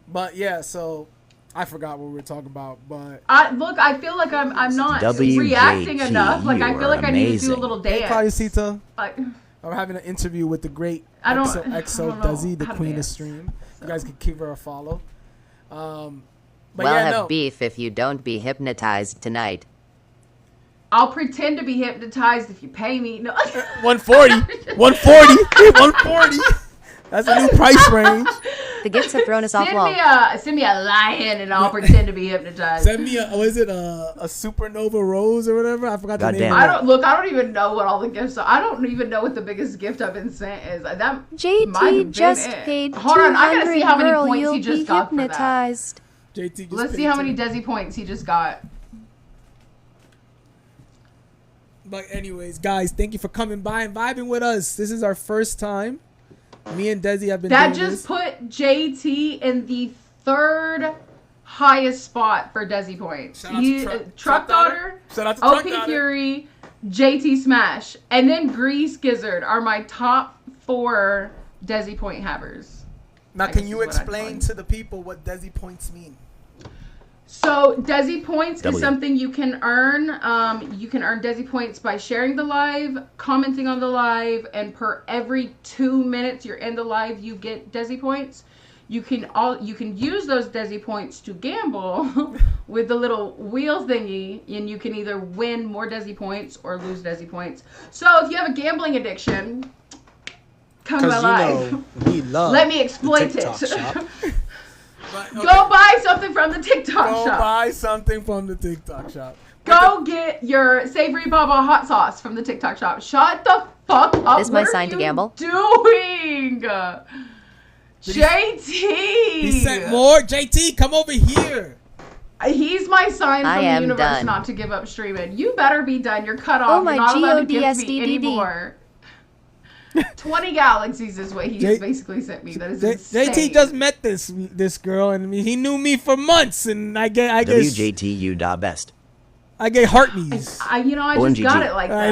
But yeah, so I forgot what we were talking about, but I feel like I'm not WJT, reacting enough. Like, I you feel like are I need to do a amazing. little hey, dance. Claudicita, Like, I'm having an interview with the great I don't XO know Desi, the how to queen of dance, stream. so. You guys can give her a follow. But We'll yeah, have no. beef if you don't be hypnotized tonight. I'll pretend to be hypnotized if you pay me. No. 140, 140. That's a new price range. The gifts have thrown us off wall. Send me a lion and I'll pretend to be hypnotized. Send me a supernova rose or whatever? I forgot the name. Goddamn. of it. I don't even know what all the gifts are. I don't even know what the biggest gift I've been sent is. That might have JT been just it. paid Hold on, I gotta see 200 how many girl, points you'll he just be got for that. hypnotized. JT just Let's see paid how many too. Desi points he just got. But anyways, guys, thank you for coming by and vibing with us. This is our first time. Me and Desi have been That doing just this. put JT in the third highest spot for Desi points. Shout out to Truck Daughter, Shout out to OP Truck Daughter. Fury, JT Smash, and then Grease Gizzard are my top 4 Desi point havers. Now, I can guess you is what I'd explain find. to the people what Desi points mean? So Desi points W. is something you can earn. You can earn Desi points by sharing the live, commenting on the live, and per every 2 minutes you're in the live, you get Desi points. You can use those Desi points to gamble with the little wheel thingy, and you can either win more Desi points or lose Desi points. So if you have a gambling addiction, come to my live. we love Let me exploit the TikTok it. shop. But, okay, Go buy something from the TikTok go shop. buy something from the TikTok shop. Go get your savory baba hot sauce from the TikTok shop. Shut the fuck up. This my What are sign to you gamble? Doing? JT. He sent more. JT, come over here. He's my sign I from the am universe done. not to give up streaming. You better be done. You're cut off. Oh, my You're not allowed to gift me GODSDDD. anymore. 20 galaxies is what he J- just basically sent me. That is insane. JT just met this girl, and he knew me for months, and I guess WJTU.best. I get heart knees. I just OMGG. got it like that. I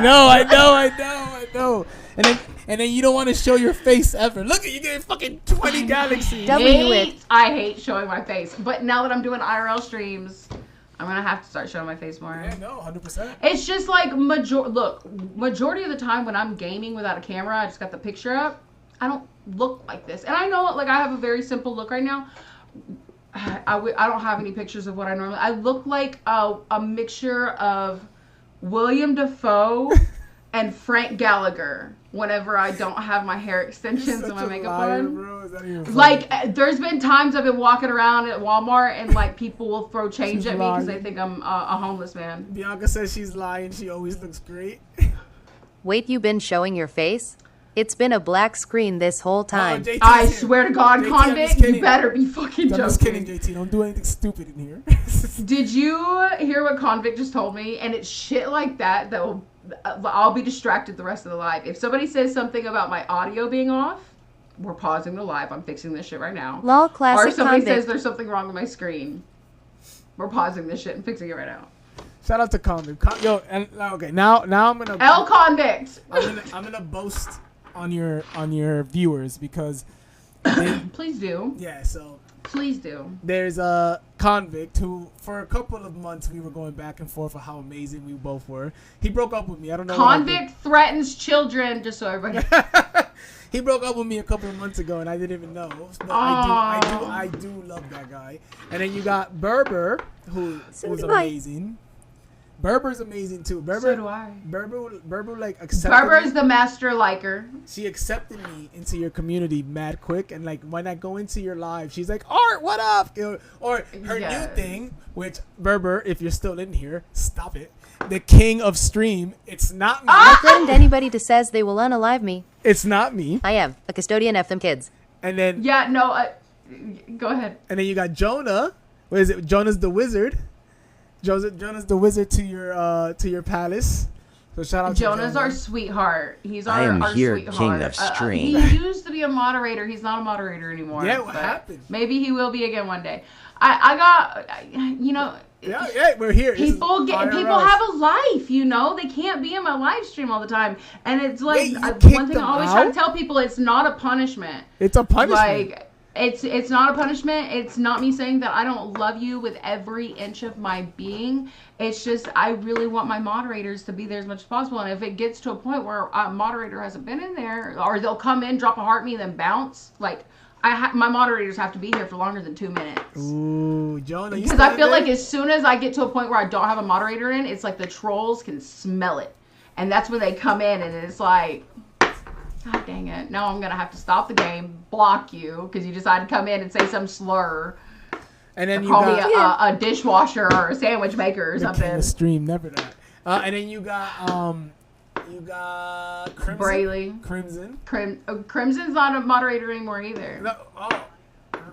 know. And then you don't want to show your face ever. Look at you getting fucking 20 galaxies. I hate showing my face. But now that I'm doing IRL streams, I'm gonna have to start showing my face more. Yeah, no, 100%. It's just like majority of the time when I'm gaming without a camera, I just got the picture up. I don't look like this, and I know like I have a very simple look right now. I don't have any pictures of what I normally. I look like a mixture of William Dafoe and Frank Gallagher whenever I don't have my hair extensions and my makeup on. Bro. Like, there's been times I've been walking around at Walmart and like people will throw change at me because they think I'm a homeless man. Bianca says she's lying. She always looks great. Wait, you been showing your face? It's been a black screen this whole time. I swear to God, JT, Convict, you better be fucking joking. I'm just kidding, JT. Don't do anything stupid in here. Did you hear what Convict just told me? And it's shit like that will... I'll be distracted the rest of the live. If somebody says something about my audio being off, we're pausing the live. I'm fixing this shit right now. Lol, classic. Or somebody Convict. says there's something wrong with my screen. We're pausing this shit and fixing it right now. Shout out to Convict. Yo, and okay, now I'm gonna Convict. I'm gonna boast on your viewers because please do. Yeah, so please do. There's a Convict who for a couple of months we were going back and forth of how amazing we both were. He broke up with me. I don't know. Convict threatens children, just so everybody. He broke up with me a couple of months ago and I didn't even know. But I do love that guy. And then you got Berber who's amazing. Berber's amazing too. Berber, so do I. Berber like accepted. Berber's the master liker. She accepted me into your community mad quick, and like when I go into your live, she's like, "Art, what up?" Or her new thing, which Berber, if you're still in here, stop it. The king of stream. It's not me. I threatened anybody that says they will unalive me. It's not me. I am a custodian of them kids. And then go ahead. And then you got Jonah. What is it? Jonah's the wizard. Jonah's the wizard to your palace. So shout out Jonah's to Jonah. our sweetheart. He's our, I am our here, sweetheart. king of stream. He used to be a moderator. He's not a moderator anymore. Yeah, what happened? Maybe he will be again one day. I got, you know. Yeah, we're here. People have a life, you know. They can't be in my live stream all the time. And it's like one thing I always try to tell people: it's not a punishment. It's a punishment. Like. It's not a punishment. It's not me saying that I don't love you with every inch of my being. It's just I really want my moderators to be there as much as possible. And if it gets to a point where a moderator hasn't been in there, or they'll come in, drop a heart me, then bounce, like my moderators have to be here for longer than 2 minutes. Ooh, Jonah, because I feel like as soon as I get to a point where I don't have a moderator in, it's like the trolls can smell it, and that's when they come in, and it's like. God dang it. Now I'm going to have to stop the game, block you, because you decided to come in and say some slur. And then call me a dishwasher or a sandwich maker or something. The stream, never that. And then you got Crimson. Brayley. Crimson's not a moderator anymore either. No,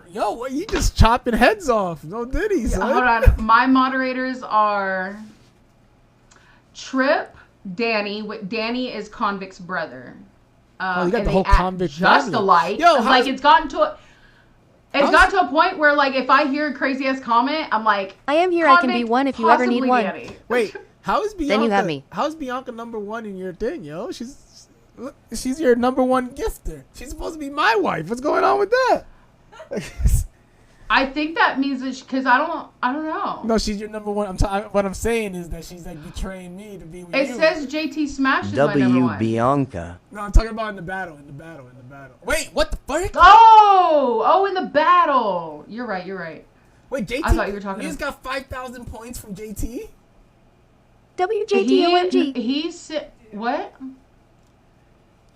yo, what, you just chopping heads off. No ditties. Yeah, hold on. My moderators are Trip, Danny. Danny is Convict's brother. You got the whole Convict just family. alike. Yo, like it's gotten to a point where like if I hear a crazy ass comment, I'm like, I am here. I can be one if you ever need one. Danny. Wait, how is Bianca? Then you have me. How's Bianca #1 in your thing, yo? She's your #1 gifter. She's supposed to be my wife. What's going on with that? I think that means that because I don't know. No, she's your #1. What I'm saying is that she's like betraying me to be with you. It says JT Smash is my #1. Bianca. No, I'm talking about in the battle. Wait, what the fuck? Oh, in the battle. You're right. Wait, JT. I thought you were talking. He's got 5,000 points from JT. WJTOMG. He's what?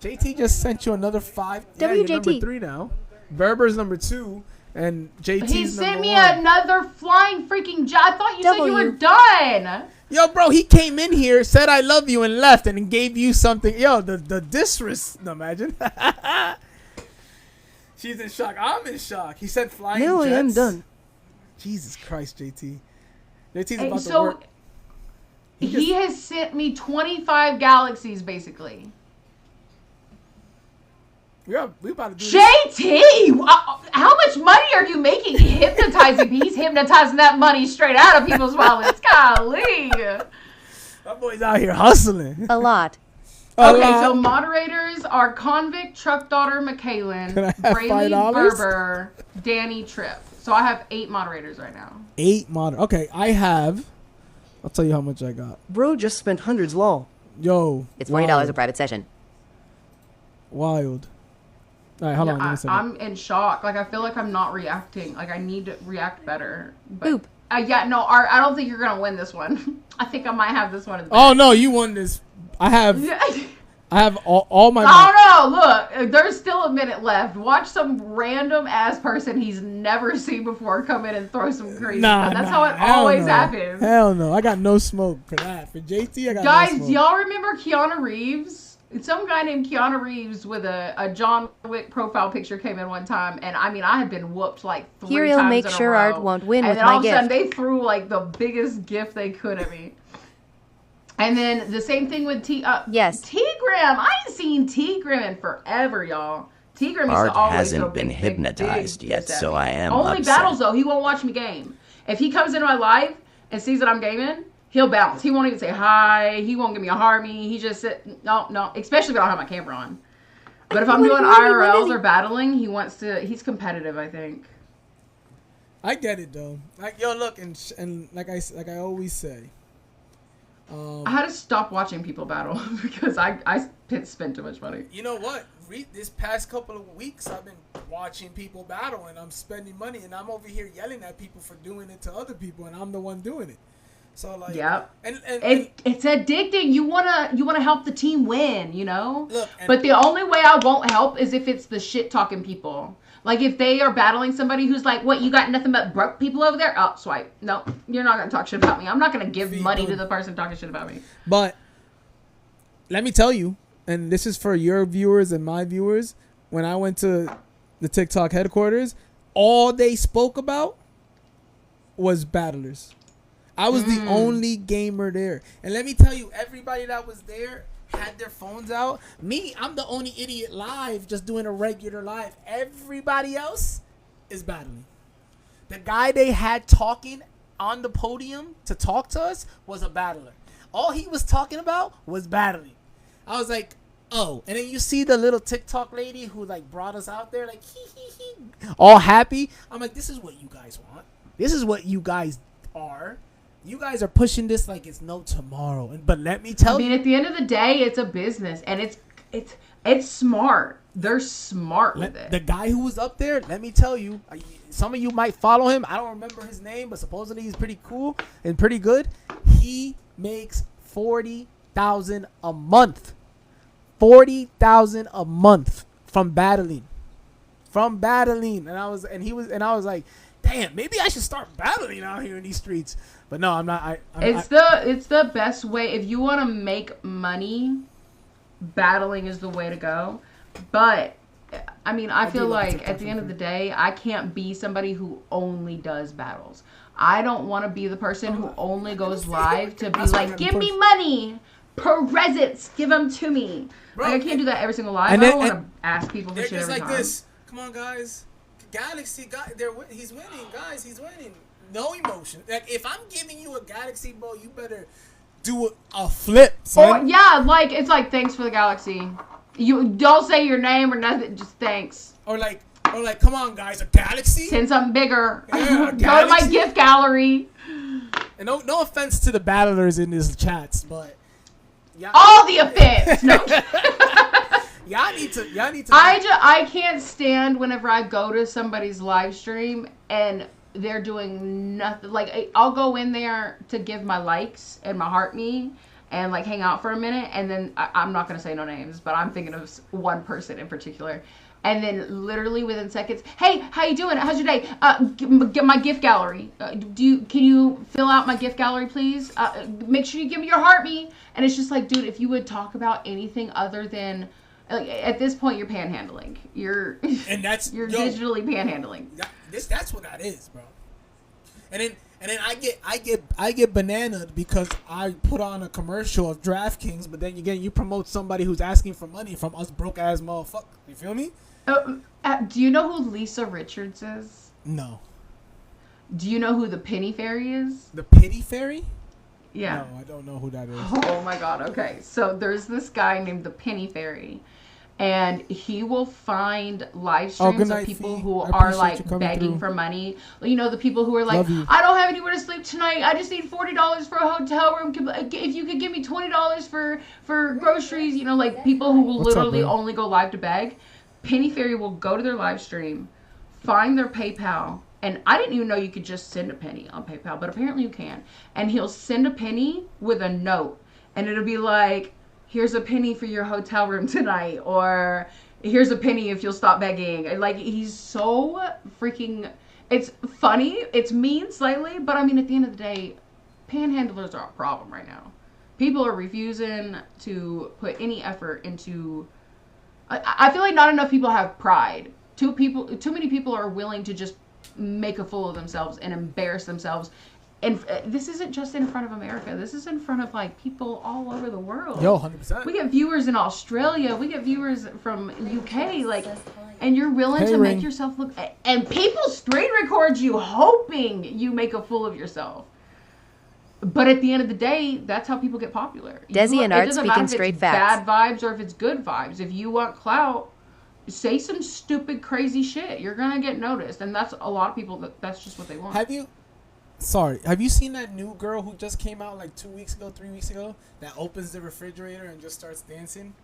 JT just sent you another 5. Yeah, WJT. you're #3 now. Berber's #2. And JT's he sent me #1. another flying freaking I thought you said you were done. Yo, bro, he came in here, said I love you, and left, and gave you something. Yo, the disres. No, imagine. She's in shock. I'm in shock. He said flying jets. No, I am done. Jesus Christ, JT. JT's Hey, about to work. He has sent me 25 galaxies, basically. We about to do JT, how much money are you making hypnotizing? He's hypnotizing that money straight out of people's wallets. Golly. That boy's out here hustling. A lot. Okay, so moderators are Convict, Truck Daughter, McKaylin, Can I have Braylee $5? Berber, Danny Tripp. So I have 8 moderators right now. 8 Okay, I'll tell you how much I got. Bro just spent hundreds lol. Yo. It's $40 a private session. Wild. All right, hold on. Give me a second. I'm in shock. Like, I feel like I'm not reacting. Like, I need to react better. But, Boop. Yeah, no, Art, I don't think you're going to win this one. I think I might have this one in the Oh, no, you won this. I have all my... Oh, no, look. There's still a minute left. Watch some random ass person he's never seen before come in and throw some crazy stuff. That's how it always happens. Hell no. I got no smoke for that. For JT, I got Guys, no smoke. do y'all remember Keanu Reeves? Some guy named Keanu Reeves with a John Wick profile picture came in one time, and I mean, I had been whooped like 3 Here times you'll make in a sure row. Art won't win and with then my all of a sudden, gift. they threw like the biggest gift they could at me. And then the same thing with Yes. T-Gram. I ain't seen T-Gram in forever, y'all. T-Gram used Art to always hasn't go been big, hypnotized big yet, gifts at so me. I am Only upset. battles though. He won't watch me game. If he comes into my live and sees that I'm gaming, he'll bounce. He won't even say hi. He won't give me a harmony. He just no. Especially if I don't have my camera on. But if I'm doing IRLs or battling, he's competitive, I think. I get it though. Like yo, look, and like I always say. I had to stop watching people battle because I spent too much money. You know what? This past couple of weeks, I've been watching people battle, and I'm spending money, and I'm over here yelling at people for doing it to other people, and I'm the one doing it. So like, yep. And it's addicting. You wanna help the team win, you know. Look, but the only way I won't help is if it's the shit talking people. Like if they are battling somebody who's like, what, you got nothing but broke people over there? Oh, swipe. No, you're not gonna talk shit about me. I'm not gonna give money to the person talking shit about me. But let me tell you, and this is for your viewers and my viewers. When I went to the TikTok headquarters, all they spoke about was battlers. I was the only gamer there. And let me tell you, everybody that was there had their phones out. Me, I'm the only idiot live, just doing a regular live. Everybody else is battling. The guy they had talking on the podium to talk to us was a battler. All he was talking about was battling. I was like, oh. And then you see the little TikTok lady who like brought us out there, like all happy. I'm like, this is what you guys want. This is what you guys are. You guys are pushing this like it's no tomorrow. But let me tell you. I mean, at the end of the day, it's a business, and it's smart. They're smart with it. The guy who was up there, let me tell you, some of you might follow him. I don't remember his name, but supposedly he's pretty cool and pretty good. He makes $40,000 a month. $40,000 a month from battling. And I was like, damn, maybe I should start battling out here in these streets. But no, I'm not. It's the best way if you want to make money. Battling is the way to go. But I mean, I feel like at the end of the day, I can't be somebody who only does battles. I don't want to be the person who only goes live to be like, give me money, presents, give them to me. Bro, like I can't do that every single live. And I don't want to ask people for shit every time. This. Come on, guys. Galaxy, he's winning, guys. He's winning. No emotion. Like if I'm giving you a Galaxy, bro, you better do a flip, son. Or yeah, like it's like thanks for the Galaxy. You don't say your name or nothing. Just thanks. Or like, come on, guys, a Galaxy. Send something bigger. Yeah, Go to my gift gallery. And no offense to the battlers in these chats, but all the offense. No. Y'all need to. I can't stand whenever I go to somebody's live stream and they're doing nothing. Like I'll go in there to give my likes and my heart me and like hang out for a minute, and then I'm not gonna say no names, but I'm thinking of one person in particular. And then literally within seconds, hey, how you doing? How's your day? Get my gift gallery. Can you fill out my gift gallery, please? Make sure you give me your heart me. And it's just like, dude, if you would talk about anything other than, like, at this point, you're panhandling. You're digitally panhandling. That's what that is, bro. And then I get bananaed because I put on a commercial of DraftKings, but then again you promote somebody who's asking for money from us broke ass motherfuckers. You feel me? Do you know who Lisa Richards is? No. Do you know who the Penny Fairy is? The Pity Fairy? Yeah. No, I don't know who that is. Oh my god, okay. So there's this guy named the Penny Fairy. And he will find live streams good of night, people Fee. who I are appreciate like you coming begging through. for money. You know, the people who are like, Love you. I don't have anywhere to sleep tonight. I just need $40 for a hotel room. If you could give me $20 for groceries, you know, like people who will What's up, literally bro? only go live to beg. Penny Fairy will go to their live stream, find their PayPal, and I didn't even know you could just send a penny on PayPal, but apparently you can. And he'll send a penny with a note, and it'll be like, here's a penny for your hotel room tonight, or here's a penny if you'll stop begging. Like, he's so freaking, it's funny, it's mean slightly, but I mean, at the end of the day, panhandlers are a problem right now. People are refusing to put any effort into, I feel like not enough people have pride. Too many people are willing to just make a fool of themselves and embarrass themselves. And this isn't just in front of America. This is in front of like people all over the world. Yo, 100%. We get viewers in Australia. We get viewers from UK. Like, and you're willing Hey, to Ring. make yourself look. And people screen record you, hoping you make a fool of yourself. But at the end of the day, that's how people get popular. Desi and It Art doesn't speaking matter if straight it's facts. bad vibes or if it's good vibes. If you want clout, say some stupid, crazy shit. You're gonna get noticed, and that's a lot of people. That's just what they want. Have you seen that new girl who just came out like 2 weeks ago, 3 weeks ago, that opens the refrigerator and just starts dancing?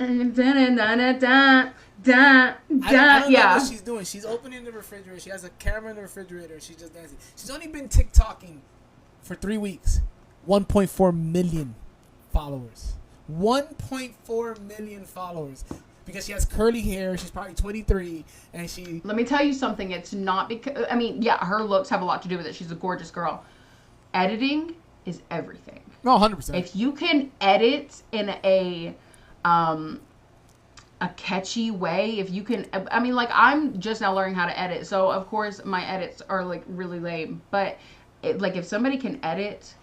I don't know Yeah. what she's doing. She's opening the refrigerator. She has a camera in the refrigerator. And she's just dancing. She's only been TikToking for 3 weeks. 1.4 million followers. 1.4 million followers. Because she has curly hair. She's probably 23. And she... Let me tell you something. It's not because... I mean, yeah, her looks have a lot to do with it. She's a gorgeous girl. Editing is everything. No, 100%. If you can edit in a catchy way, if you can... I mean, like, I'm just now learning how to edit. So, of course, my edits are, like, really lame. But, like, if somebody can edit...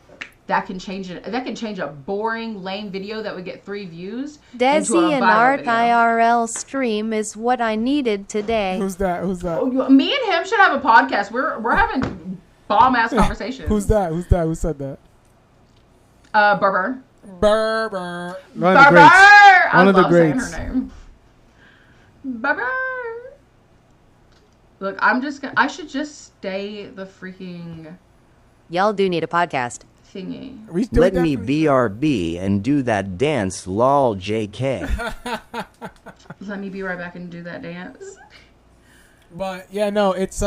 That can change it. That can change a boring, lame video that would get 3 views. into a Desi and viral Art video. IRL stream is what I needed today. Who's that? Me and him should have a podcast. We're having bomb ass conversations. Who's that? Who said that? Berber. Berber. Berber. One of the I love greats. saying her name. Berber. Look, I should just stay the freaking Y'all do need a podcast. thingy. Are we doing Let that me for- BRB and do that dance, lol, JK. Let me be right back and do that dance. But yeah, no, it's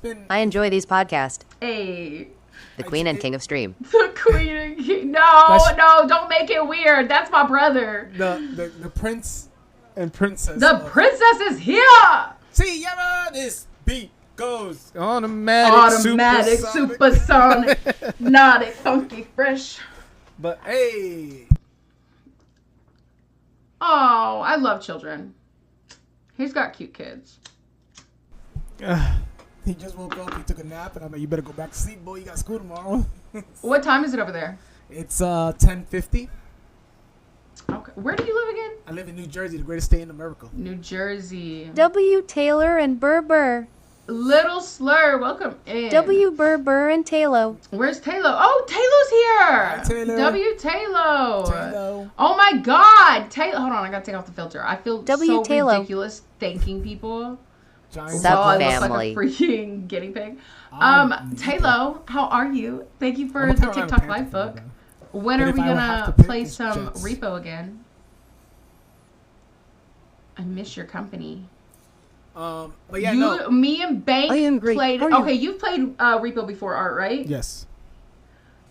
been I enjoy these podcasts. Hey. The Queen and King of Stream. The Queen and King. No, That's- no, don't make it weird. That's my brother. the prince and princess. The of- princess is here. See, yeah, this beat goes automatic Supersonic, naughty, funky, fresh. But hey, Oh, I love children. He's got cute kids. he just woke up. He took a nap, and I'm like, you better go back to sleep, boy. You got school tomorrow. What time is it over there? It's 10:50. Okay. Where do you live again? I live in New Jersey, the greatest state in America. New Jersey. W. Taylor and Berber. Little Slur, welcome in. W. Berber and Taylor. Where's Taylor? Oh, Taylor's here. Hi, Taylor. W. Taylor. Taylor. Oh my God, Taylor. Hold on, I gotta take off the filter. I feel W. so Taylor. ridiculous thanking people. Giant Sup, I look family. like a freaking guinea pig. I'm Taylor, how are you? Thank you for I'm the gonna put on a TikTok Panther live book. fan, When But are if we I have gonna to pick, play it's some Jets. repo again? I miss your company. But yeah, you, no. me and Bank I am great. played. How are you? Okay, you've played repo before, Art, right? Yes.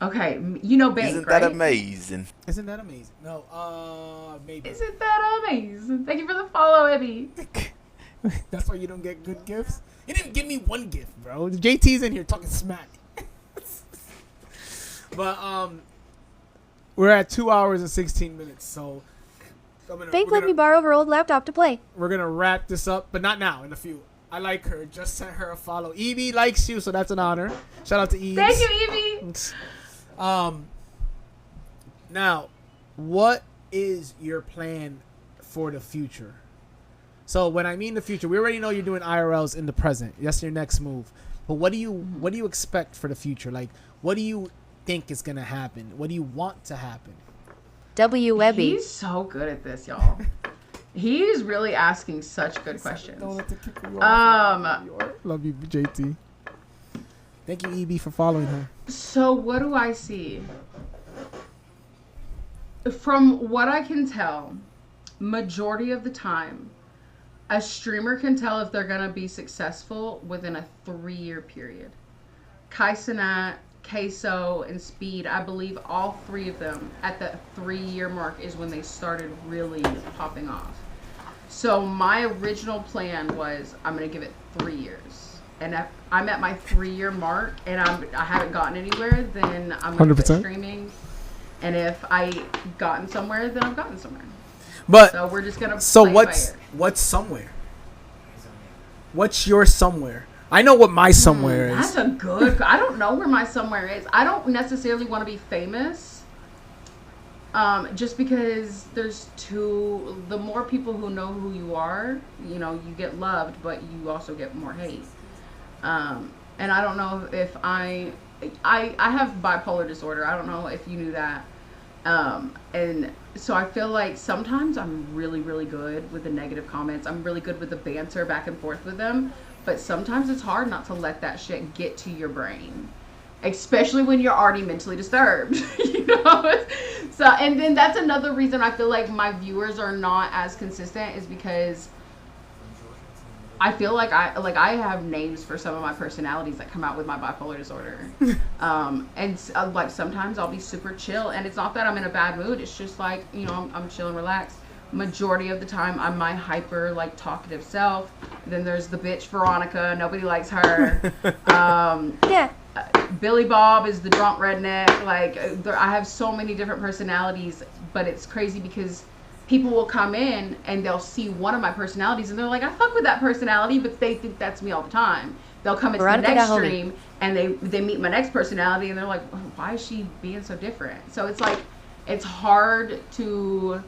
Okay, you know Bank, Isn't right? that amazing? Isn't that amazing? No. Maybe. Isn't that amazing? Thank you for the follow, Abby. That's why you don't get good gifts. You didn't give me one gift, bro. JT's in here talking smack. But we're at 2 hours and 16 minutes, so Bank let me borrow her old laptop to play. we're gonna wrap this up, but not now. In a few. I like her. Just sent her a follow. Evie likes you, so that's an honor. Shout out to Eve. Thank you, Evie. Now, what is your plan for the future? So when I mean the future, we already know you're doing IRLs in the present. That's your next move. But what do you expect for the future? Like, what do you think is gonna happen? What do you want to happen? W. Webby. He's so good at this, y'all. He's really asking such good questions. Love you, JT. Thank you, EB, for following her. So what do I see? From what I can tell, majority of the time, a streamer can tell if they're going to be successful within a 3-year period. Kai Cenat, Queso, and Speed, I believe all 3 of them at the 3-year mark is when they started really popping off. So my original plan was I'm going to give it 3 years. And if I'm at my 3-year mark and I haven't gotten anywhere, then I'm going to quit streaming. And if I gotten somewhere, then I've gotten somewhere. But so we're just gonna. So what's somewhere? What's your somewhere? I know what my somewhere is. That's a good. I don't know where my somewhere is. I don't necessarily want to be famous. Just because there's the more people who know who you are, you know, you get loved, but you also get more hate. And I don't know if I have bipolar disorder. I don't know if you knew that. And so I feel like sometimes I'm really, really good with the negative comments. I'm really good with the banter back and forth with them. But sometimes it's hard not to let that shit get to your brain. Especially when you're already mentally disturbed. You know? So, and then that's another reason I feel like my viewers are not as consistent is because I feel like I have names for some of my personalities that come out with my bipolar disorder. Like sometimes I'll be super chill, and it's not that I'm in a bad mood. It's just like, you know, I'm chill and relaxed. Majority of the time, I'm my hyper, like, talkative self. Then there's the bitch Veronica. Nobody likes her. Yeah. Billy Bob is the drunk redneck. Like, I have so many different personalities, but it's crazy because people will come in and they'll see one of my personalities and they're like, I fuck with that personality, but they think that's me all the time. They'll come into the next stream and they meet my next personality and they're like, why is she being so different? So it's like, it's hard to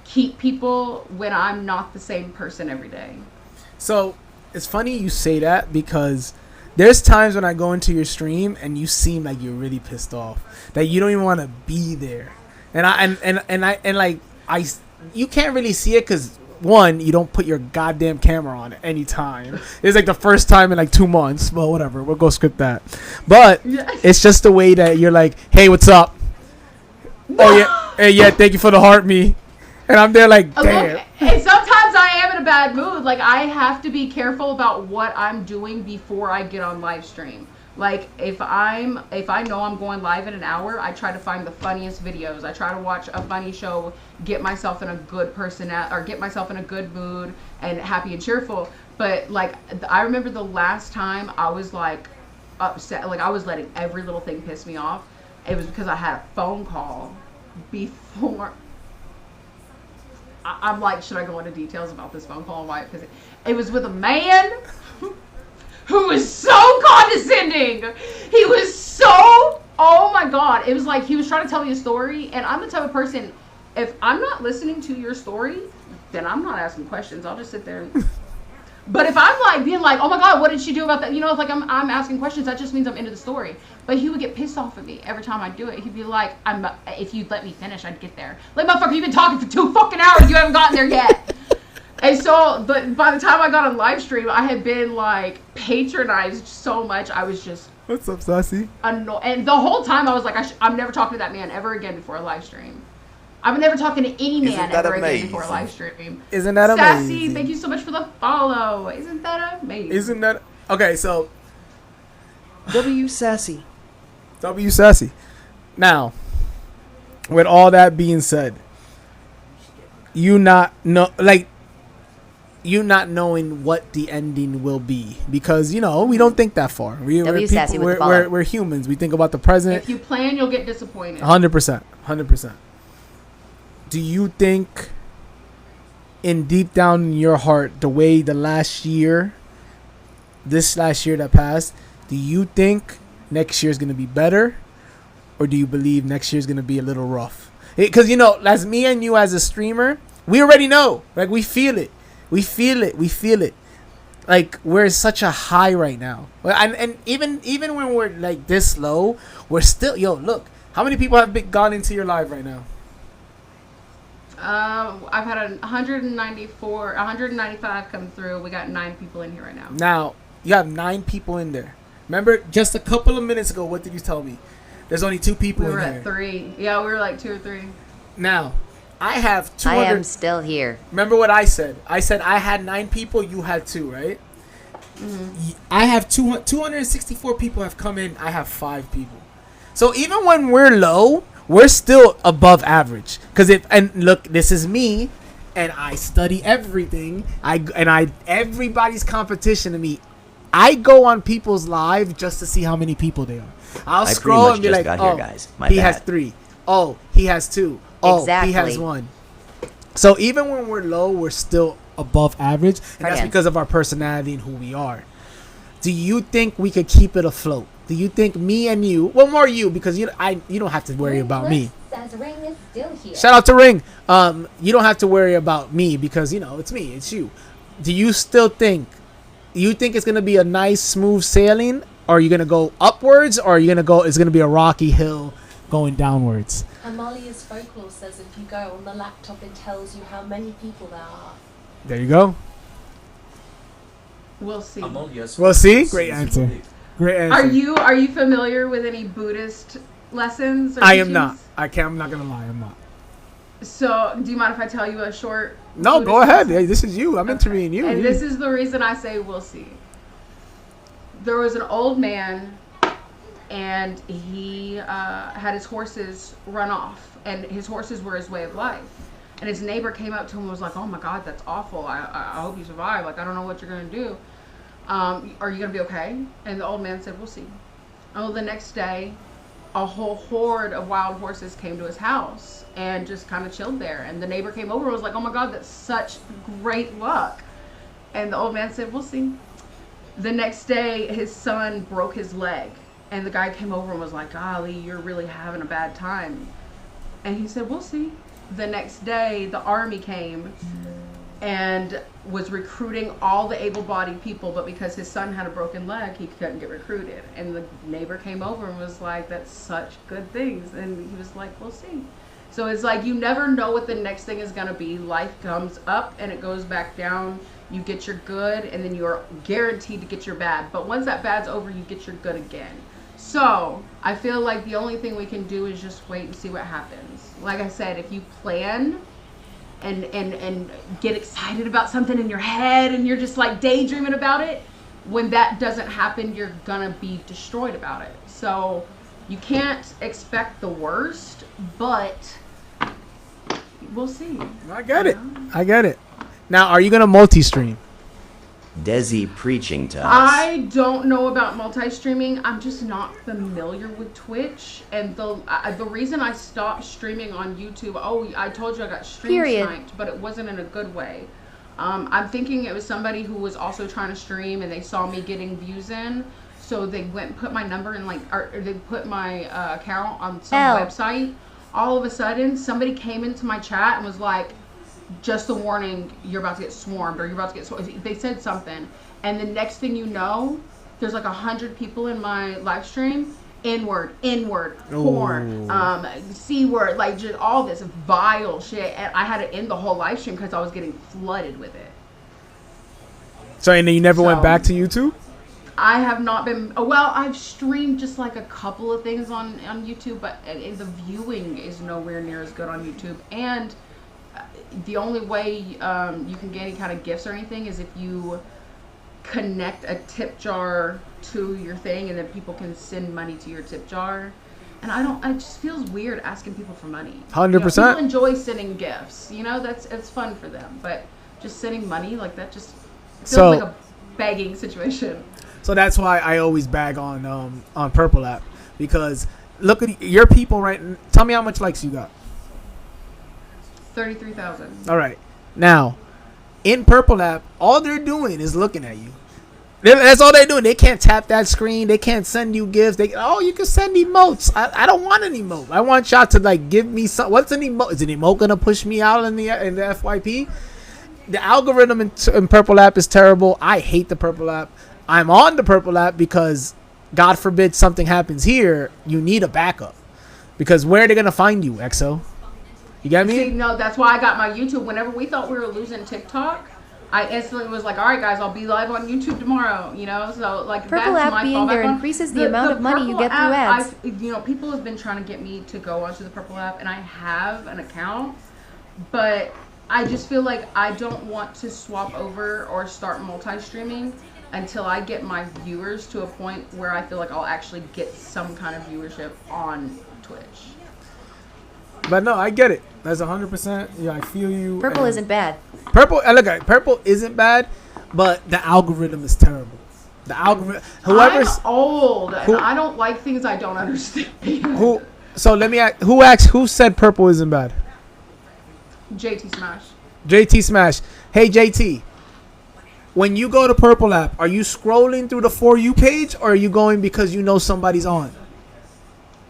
keep people when I'm not the same person every day. So it's funny you say that because there's times when I go into your stream and you seem like you're really pissed off, that you don't even want to be there. You can't really see it because, one, you don't put your goddamn camera on at any time. It's like the first time in like 2 months. Well, whatever. We'll go script that. But it's just the way that you're like, hey, what's up? Oh, yeah. Hey, yeah, thank you for the heart, me. And I'm there like, damn. And sometimes I am in a bad mood. Like, I have to be careful about what I'm doing before I get on live stream. Like, if I know I'm going live in an hour, I try to find the funniest videos. I try to watch a funny show, get myself in a good get myself in a good mood and happy and cheerful. But like, I remember the last time I was like upset, like I was letting every little thing piss me off. It was because I had a phone call before. I'm like, should I go into details about this phone call and why? Because it was with a man who was so condescending. He was so, oh my God. It was like he was trying to tell me a story. And I'm the type of person, if I'm not listening to your story, then I'm not asking questions. I'll just sit there. But if I'm like being like, oh my God, what did she do about that? You know, it's like I'm asking questions. That just means I'm into the story. But he would get pissed off at me every time I do it. He'd be like, if you'd let me finish, I'd get there. Like, motherfucker, you've been talking for 2 fucking hours. You haven't gotten there yet. And so, but by the time I got on live stream, I had been like patronized so much. I was just, what's up, Sassy? Annoyed. And the whole time I was like, I'm never talking to that man ever again before a live stream. I'm never talking to any man ever again before a live stream. Isn't that amazing? Sassy, thank you so much for the follow. Isn't that amazing? Isn't that okay? So W Sassy. Now, with all that being said, you not knowing what the ending will be, because you know we don't think that far. We're humans. We think about the present. If you plan, you'll get disappointed. 100%. Do you think, in deep down in your heart, the way this last year that passed, do you think next year is going to be better, or do you believe next year is going to be a little rough? Because, you know, as me and you as a streamer, we already know. Like, we feel it. Like we're such a high right now, and even when we're like this low, we're still look. How many people have gone into your live right now? I've had 195 come through. We got 9 people in here right now. Now you have 9 people in there. Remember, just a couple of minutes ago, what did you tell me? There's only 2 people in there. We were at 3. Yeah, we were like 2 or 3. Now, I have 200. I am still here. Remember what I said? I said I had 9 people. You had 2, right? Mm-hmm. I have 264 people have come in. I have 5 people. So even when we're low, we're still above average. Look, this is me, and I study everything. Everybody's competition to me. I go on people's live just to see how many people they are. I'll scroll and be like, oh, he has 3. Oh, he has 2. Oh, exactly. He has 1. So even when we're low, we're still above average, and that's because of our personality and who we are. Do you think we could keep it afloat? Do you think me and you, well, more you, because you don't have to worry about me. Ring is still here. Shout out to Ring. You don't have to worry about me because it's me, it's you. Do you still think? You think it's gonna be a nice smooth sailing, or are you gonna go upwards, or are you gonna go? It's gonna be a rocky hill going downwards. Amalia's folklore says if you go on the laptop, it tells you how many people there are. There you go. We'll see. We'll see. Great answer. Great answer. Are you familiar with any Buddhist lessons? I am not. I'm not gonna lie. I'm not. So, do you mind if I tell you a short? No, Buddhist go ahead. Hey, this is you. I'm interviewing you. And this is the reason I say we'll see. There was an old man, and he had his horses run off, and his horses were his way of life. And his neighbor came up to him and was like, "Oh my God, that's awful. I hope you survive. Like, I don't know what you're gonna do. Are you gonna be okay?" And the old man said, "We'll see." Oh, the next day, a whole horde of wild horses came to his house and just kind of chilled there. And the neighbor came over and was like, "Oh my God, that's such great luck." And the old man said, "We'll see." The next day, his son broke his leg. And the guy came over and was like, "Golly, you're really having a bad time." And he said, "We'll see." The next day, the army came and was recruiting all the able-bodied people, but because his son had a broken leg, he couldn't get recruited. And the neighbor came over and was like, "That's such good things." And he was like, "We'll see." So it's like, you never know what the next thing is going to be. Life comes up and it goes back down. You get your good, and then you're guaranteed to get your bad. But once that bad's over, you get your good again. So I feel like the only thing we can do is just wait and see what happens. Like I said, if you plan and get excited about something in your head and you're just like daydreaming about it, when that doesn't happen, you're gonna be destroyed about it. So you can't expect the worst, but we'll see. I get it. Now, are you gonna multi-stream? Desi preaching to us. I don't know about multi-streaming. I'm just not familiar with Twitch, and the reason I stopped streaming on YouTube. Oh, I told you I got stream sniped, but it wasn't in a good way. I'm thinking it was somebody who was also trying to stream, and they saw me getting views in, so they went and put my number in, or they put my account on some website. All of a sudden, somebody came into my chat and was like, "Just a warning, you're about to get swarmed," or "You're about to get swarmed." They said something, and the next thing you know, there's like 100 people in my live stream. N-word, porn, C-word, like just all this vile shit, and I had to end the whole live stream because I was getting flooded with it. So, and then you never went back to YouTube? I have not been. Well, I've streamed just like a couple of things on YouTube, but the viewing is nowhere near as good on YouTube, and the only way you can get any kind of gifts or anything is if you connect a tip jar to your thing, and then people can send money to your tip jar. And it just feels weird asking people for money. 100%. People enjoy sending gifts. It's fun for them. But just sending money like that just feels like a begging situation. So that's why I always bag on Purple App, because look at your people right. Tell me how much likes you got. 33,000. All right. Now, in Purple App, all they're doing is looking at you. That's all they're doing. They can't tap that screen. They can't send you gifts. You can send emotes. I don't want an emote. I want y'all to give me some. What's an emote? Is an emote gonna push me out in the FYP? the algorithm in Purple app is terrible. I hate the Purple app. I'm on the Purple app because, God forbid, something happens here. You need a backup because where are they gonna find you, EXO? You get me? See, no, that's why I got my YouTube. Whenever we thought we were losing TikTok, I instantly was like, all right, guys, I'll be live on YouTube tomorrow, you know? So, like, Purple that's app my being fallback there on. increases the amount of money you Purple get through app, ads. You know, people have been trying to get me to go onto the Purple app, and I have an account, but I just feel like I don't want to swap over or start multi-streaming until I get my viewers to a point where I feel like I'll actually get some kind of viewership on Twitch. But no, I get it. That's 100%. Yeah, I feel you. Purple isn't bad. Purple. Look, Purple isn't bad, but the algorithm is terrible. The algorithm. Whoever's I'm old, and I don't like things I don't understand. who. So let me ask. Who said Purple isn't bad? JT Smash. JT Smash. Hey JT. When you go to Purple app, are you scrolling through the For You page, or are you going because you know somebody's on?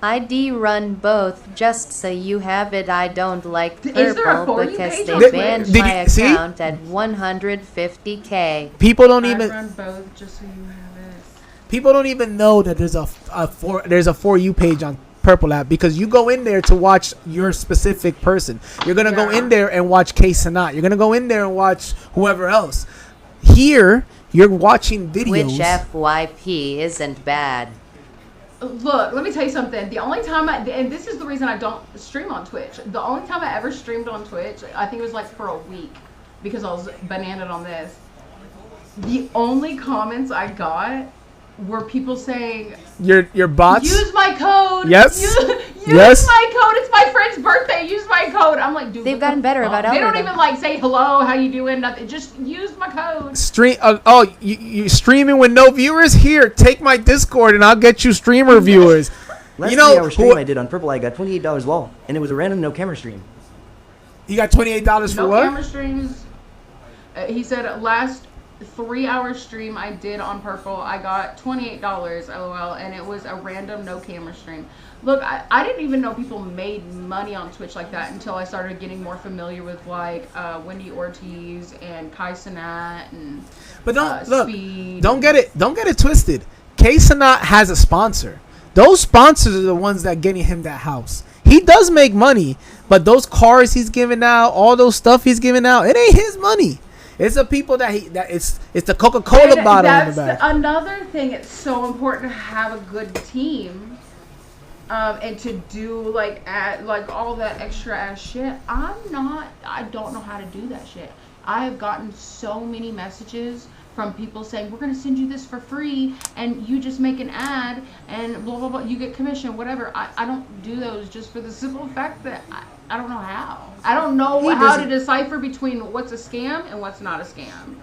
ID run both just so you have it. I don't like Is there a Purple For You because page they on banned Twitch? my See? account at 150K. People don't I even. run both just so you have it. People don't even know that there's a For You page on Purple app because you go in there to watch your specific person. You're gonna go in there and watch K Sanat. You're gonna go in there and watch whoever else. Here, you're watching videos. Which FYP isn't bad. Look, let me tell you something. The only time and this is the reason I don't stream on Twitch. The only time I ever streamed on Twitch, I think it was like for a week because I was bananaed on this. The only comments I got were people saying, your bots. use my code. Yes. Use my code. It's my friend's birthday. Use my code. I'm like, dude. They've gotten better about They don't algorithm. even like say hello, how you doing, nothing. Just use my code. Stream. You streaming with no viewers? Here, take my Discord and I'll get you streamer viewers. Last You know 3 hour stream I did on Purple, I got $28 lol, and it was a random no camera stream. You got $28 for No what? camera streams. He said last 3-hour stream I did on Purple, I got $28 LOL, and it was a random no camera stream. Look, I didn't even know people made money on Twitch like that until I started getting more familiar with like Wendy Ortiz and Kai Cenat and But Speed. don't get it twisted. K Sanat has a sponsor. Those sponsors are the ones that getting him that house. He does make money, but those cars he's giving out, all those stuff he's giving out, it ain't his money. It's the people it's the Coca-Cola bottle in the back. Another thing. It's so important to have a good team, and to do like all that extra ass shit. I don't know how to do that shit. I have gotten so many messages from people saying, we're going to send you this for free and you just make an ad and blah, blah, blah. You get commission, whatever. I don't do those just for the simple fact that I don't know how. I don't know how to decipher between what's a scam and what's not a scam.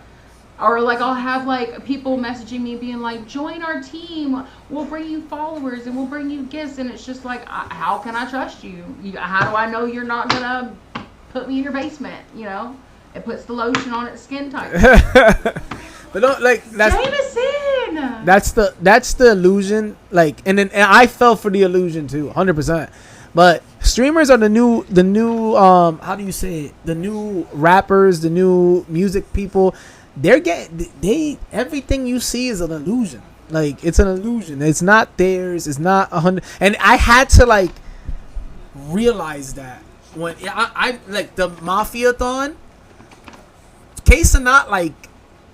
Or like I'll have like people messaging me being like, join our team. We'll bring you followers and we'll bring you gifts. And it's just like, how can I trust you? How do I know you're not going to put me in your basement? You know, it puts the lotion on its skin type. But don't like that's Jameson. that's the illusion. Like and I fell for the illusion too, 100%. But streamers are the new how do you say it? The new rappers, the new music people. Everything you see is an illusion. Like it's an illusion. It's not theirs. It's not 100. And I had to like realize that when I like the Mafia-thon. Case of not like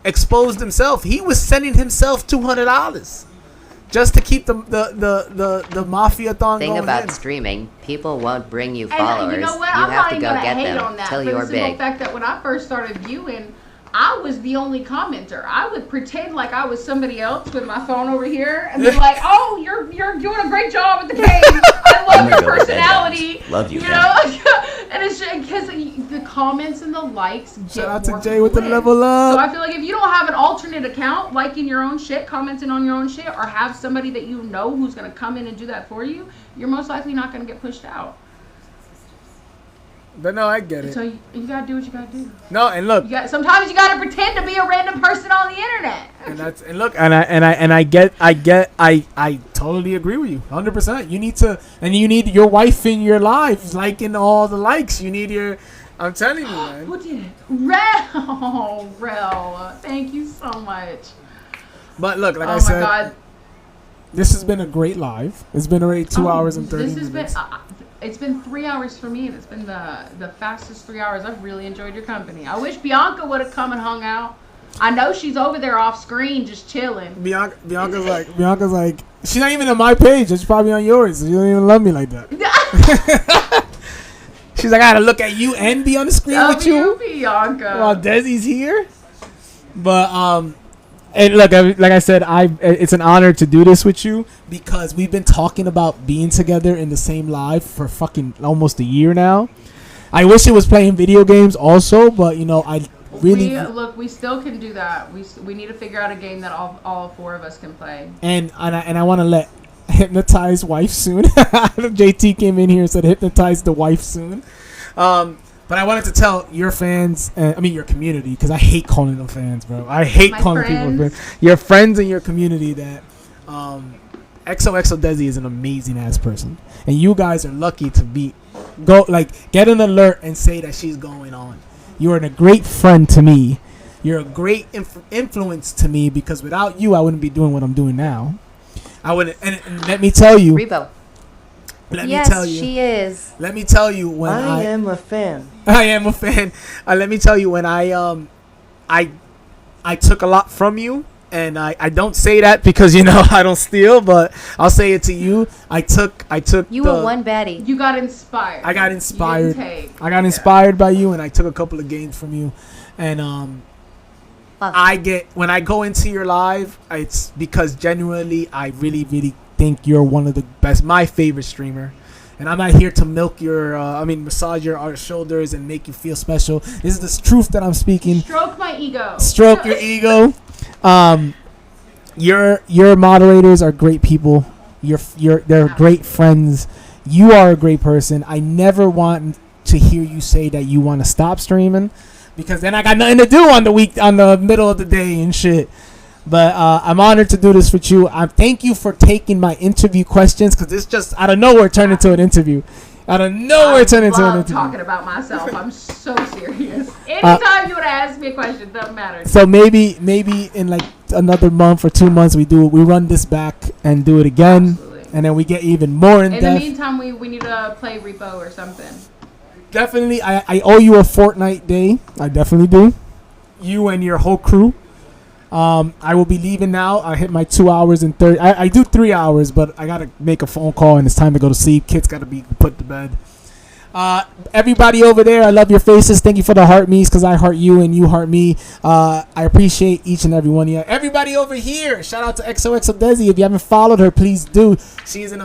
exposed himself. He was sending himself $200 just to keep the Mafia-thon Thing going about in. streaming, people won't bring you And followers. you know what? You I'm have not to even go gonna get hate them on that till for you're the simple big. fact that when I first started viewing, I was the only commenter. I would pretend like I was somebody else with my phone over here and be like, "Oh, you're doing a great job at the game. I love your personality. Love you, you know." And it's just because the comments and the likes get Shout out to more Jay with the lit. level up. So I feel like if you don't have an alternate account, liking your own shit, commenting on your own shit, or have somebody that you know who's gonna come in and do that for you, you're most likely not gonna get pushed out. But no, I get it. So you gotta do what you gotta do. No, and look, Sometimes you gotta pretend to be a random person on the internet. I totally agree with you, 100%. You need your wife in your life liking all the likes. You need I'm telling you, man. Who did it? Rel. Thank you so much. But look, like I Oh my said, God. this has been a great live. It's been already 2 hours and 30 minutes. It's been 3 hours for me, and it's been the fastest 3 hours. I've really enjoyed your company. I wish Bianca would have come and hung out. I know she's over there off screen just chilling. Bianca's like, she's not even on my page. She's probably on yours. You don't even love me like that. She's like, I gotta look at you and be on the screen with you, Bianca. while Desi's here. But and look, like I said, it's an honor to do this with you because we've been talking about being together in the same live for fucking almost a year now. I wish it was playing video games also, but you know, I really we still can do that. We need to figure out a game that all four of us can play. And I want to let hypnotize wife soon. JT came in here and said hypnotize the wife soon. But I wanted to tell your fans, your community, because I hate calling them fans, bro. I hate calling people friends. Your friends and your community that XOXO Desi is an amazing ass person, and you guys are lucky to get an alert and say that she's going on. You are a great friend to me. You're a great influence to me because without you, I wouldn't be doing what I'm doing now. I wouldn't. And let me tell you, Rebo. Yes, she is. Let me tell you when I am a fan. I am a fan. Let me tell you when I took a lot from you, and I don't say that because I don't steal, but I'll say it to you. I took. You were one baddie. You got inspired. I got inspired. I got inspired by you, and I took a couple of games from you, and when I go into your live, it's because genuinely I really, really think you're one of the best, my favorite streamer. And I'm not here to milk massage your shoulders and make you feel special. This is the truth that I'm speaking. Stroke my ego. Stroke your ego. Your moderators are great people. They're great friends. You are a great person. I never want to hear you say that you want to stop streaming, because then I got nothing to do on the middle of the day and shit. But I'm honored to do this with you. I thank you for taking my interview questions, because this just out of nowhere turned into an interview. Out of nowhere turned into an interview. Talking about myself. I'm so serious. Anytime you would ask me a question, doesn't matter. So maybe in like another month or 2 months, we run this back and do it again. Absolutely. And then we get even more in depth. In the meantime, we need to play Repo or something. Definitely, I owe you a Fortnite day. I definitely do. You and your whole crew. I will be leaving now. I hit my 2 hours and 30. I do 3 hours, but I gotta make a phone call and it's time to go to sleep. Kids gotta be put to bed. Everybody over there, I love your faces. Thank you for the heart me's, because I heart you and you heart me. I appreciate each and every one of you. Everybody over here, shout out to XOXO Desi. If you haven't followed her, please do. She's an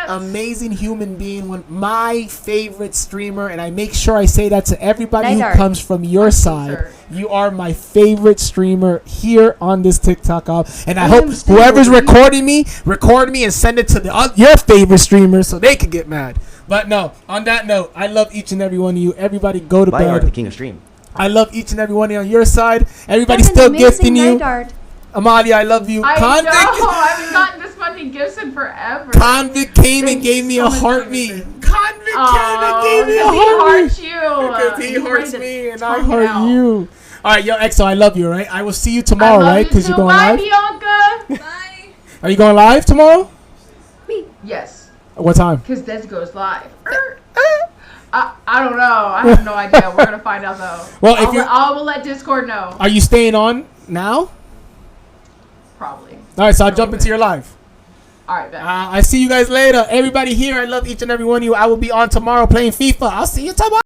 amazing human being, my favorite streamer, and I make sure I say that to everybody who comes from your side. You are my favorite streamer here on this TikTok app, and I hope whoever's recording me, record me and send it to your favorite streamers so they could get mad. But no, on that note, I love each and every one of you. Everybody go to bed. The king of stream. I love each and every one of you on your side. Everybody's still gifting you. Amalia, I love you. I haven't gotten this fucking gifts in forever. Convict came and gave me a heartbeat. Convict came and gave me a heartbeat. He hearts you. Because he hearts me and I heart you. All right, yo, XO, I love you, right? I will see you tomorrow, right? Because you're going live. Bye, Bianca. Bye. Are you going live tomorrow? Me? Yes. What time? Because Des goes live. I don't know. I have no idea. We're gonna find out though. Well, I will let Discord know. Are you staying on now? Probably. All right, so I'll jump into your live. All right, I see you guys later. Everybody here, I love each and every one of you. I will be on tomorrow playing FIFA. I'll see you tomorrow.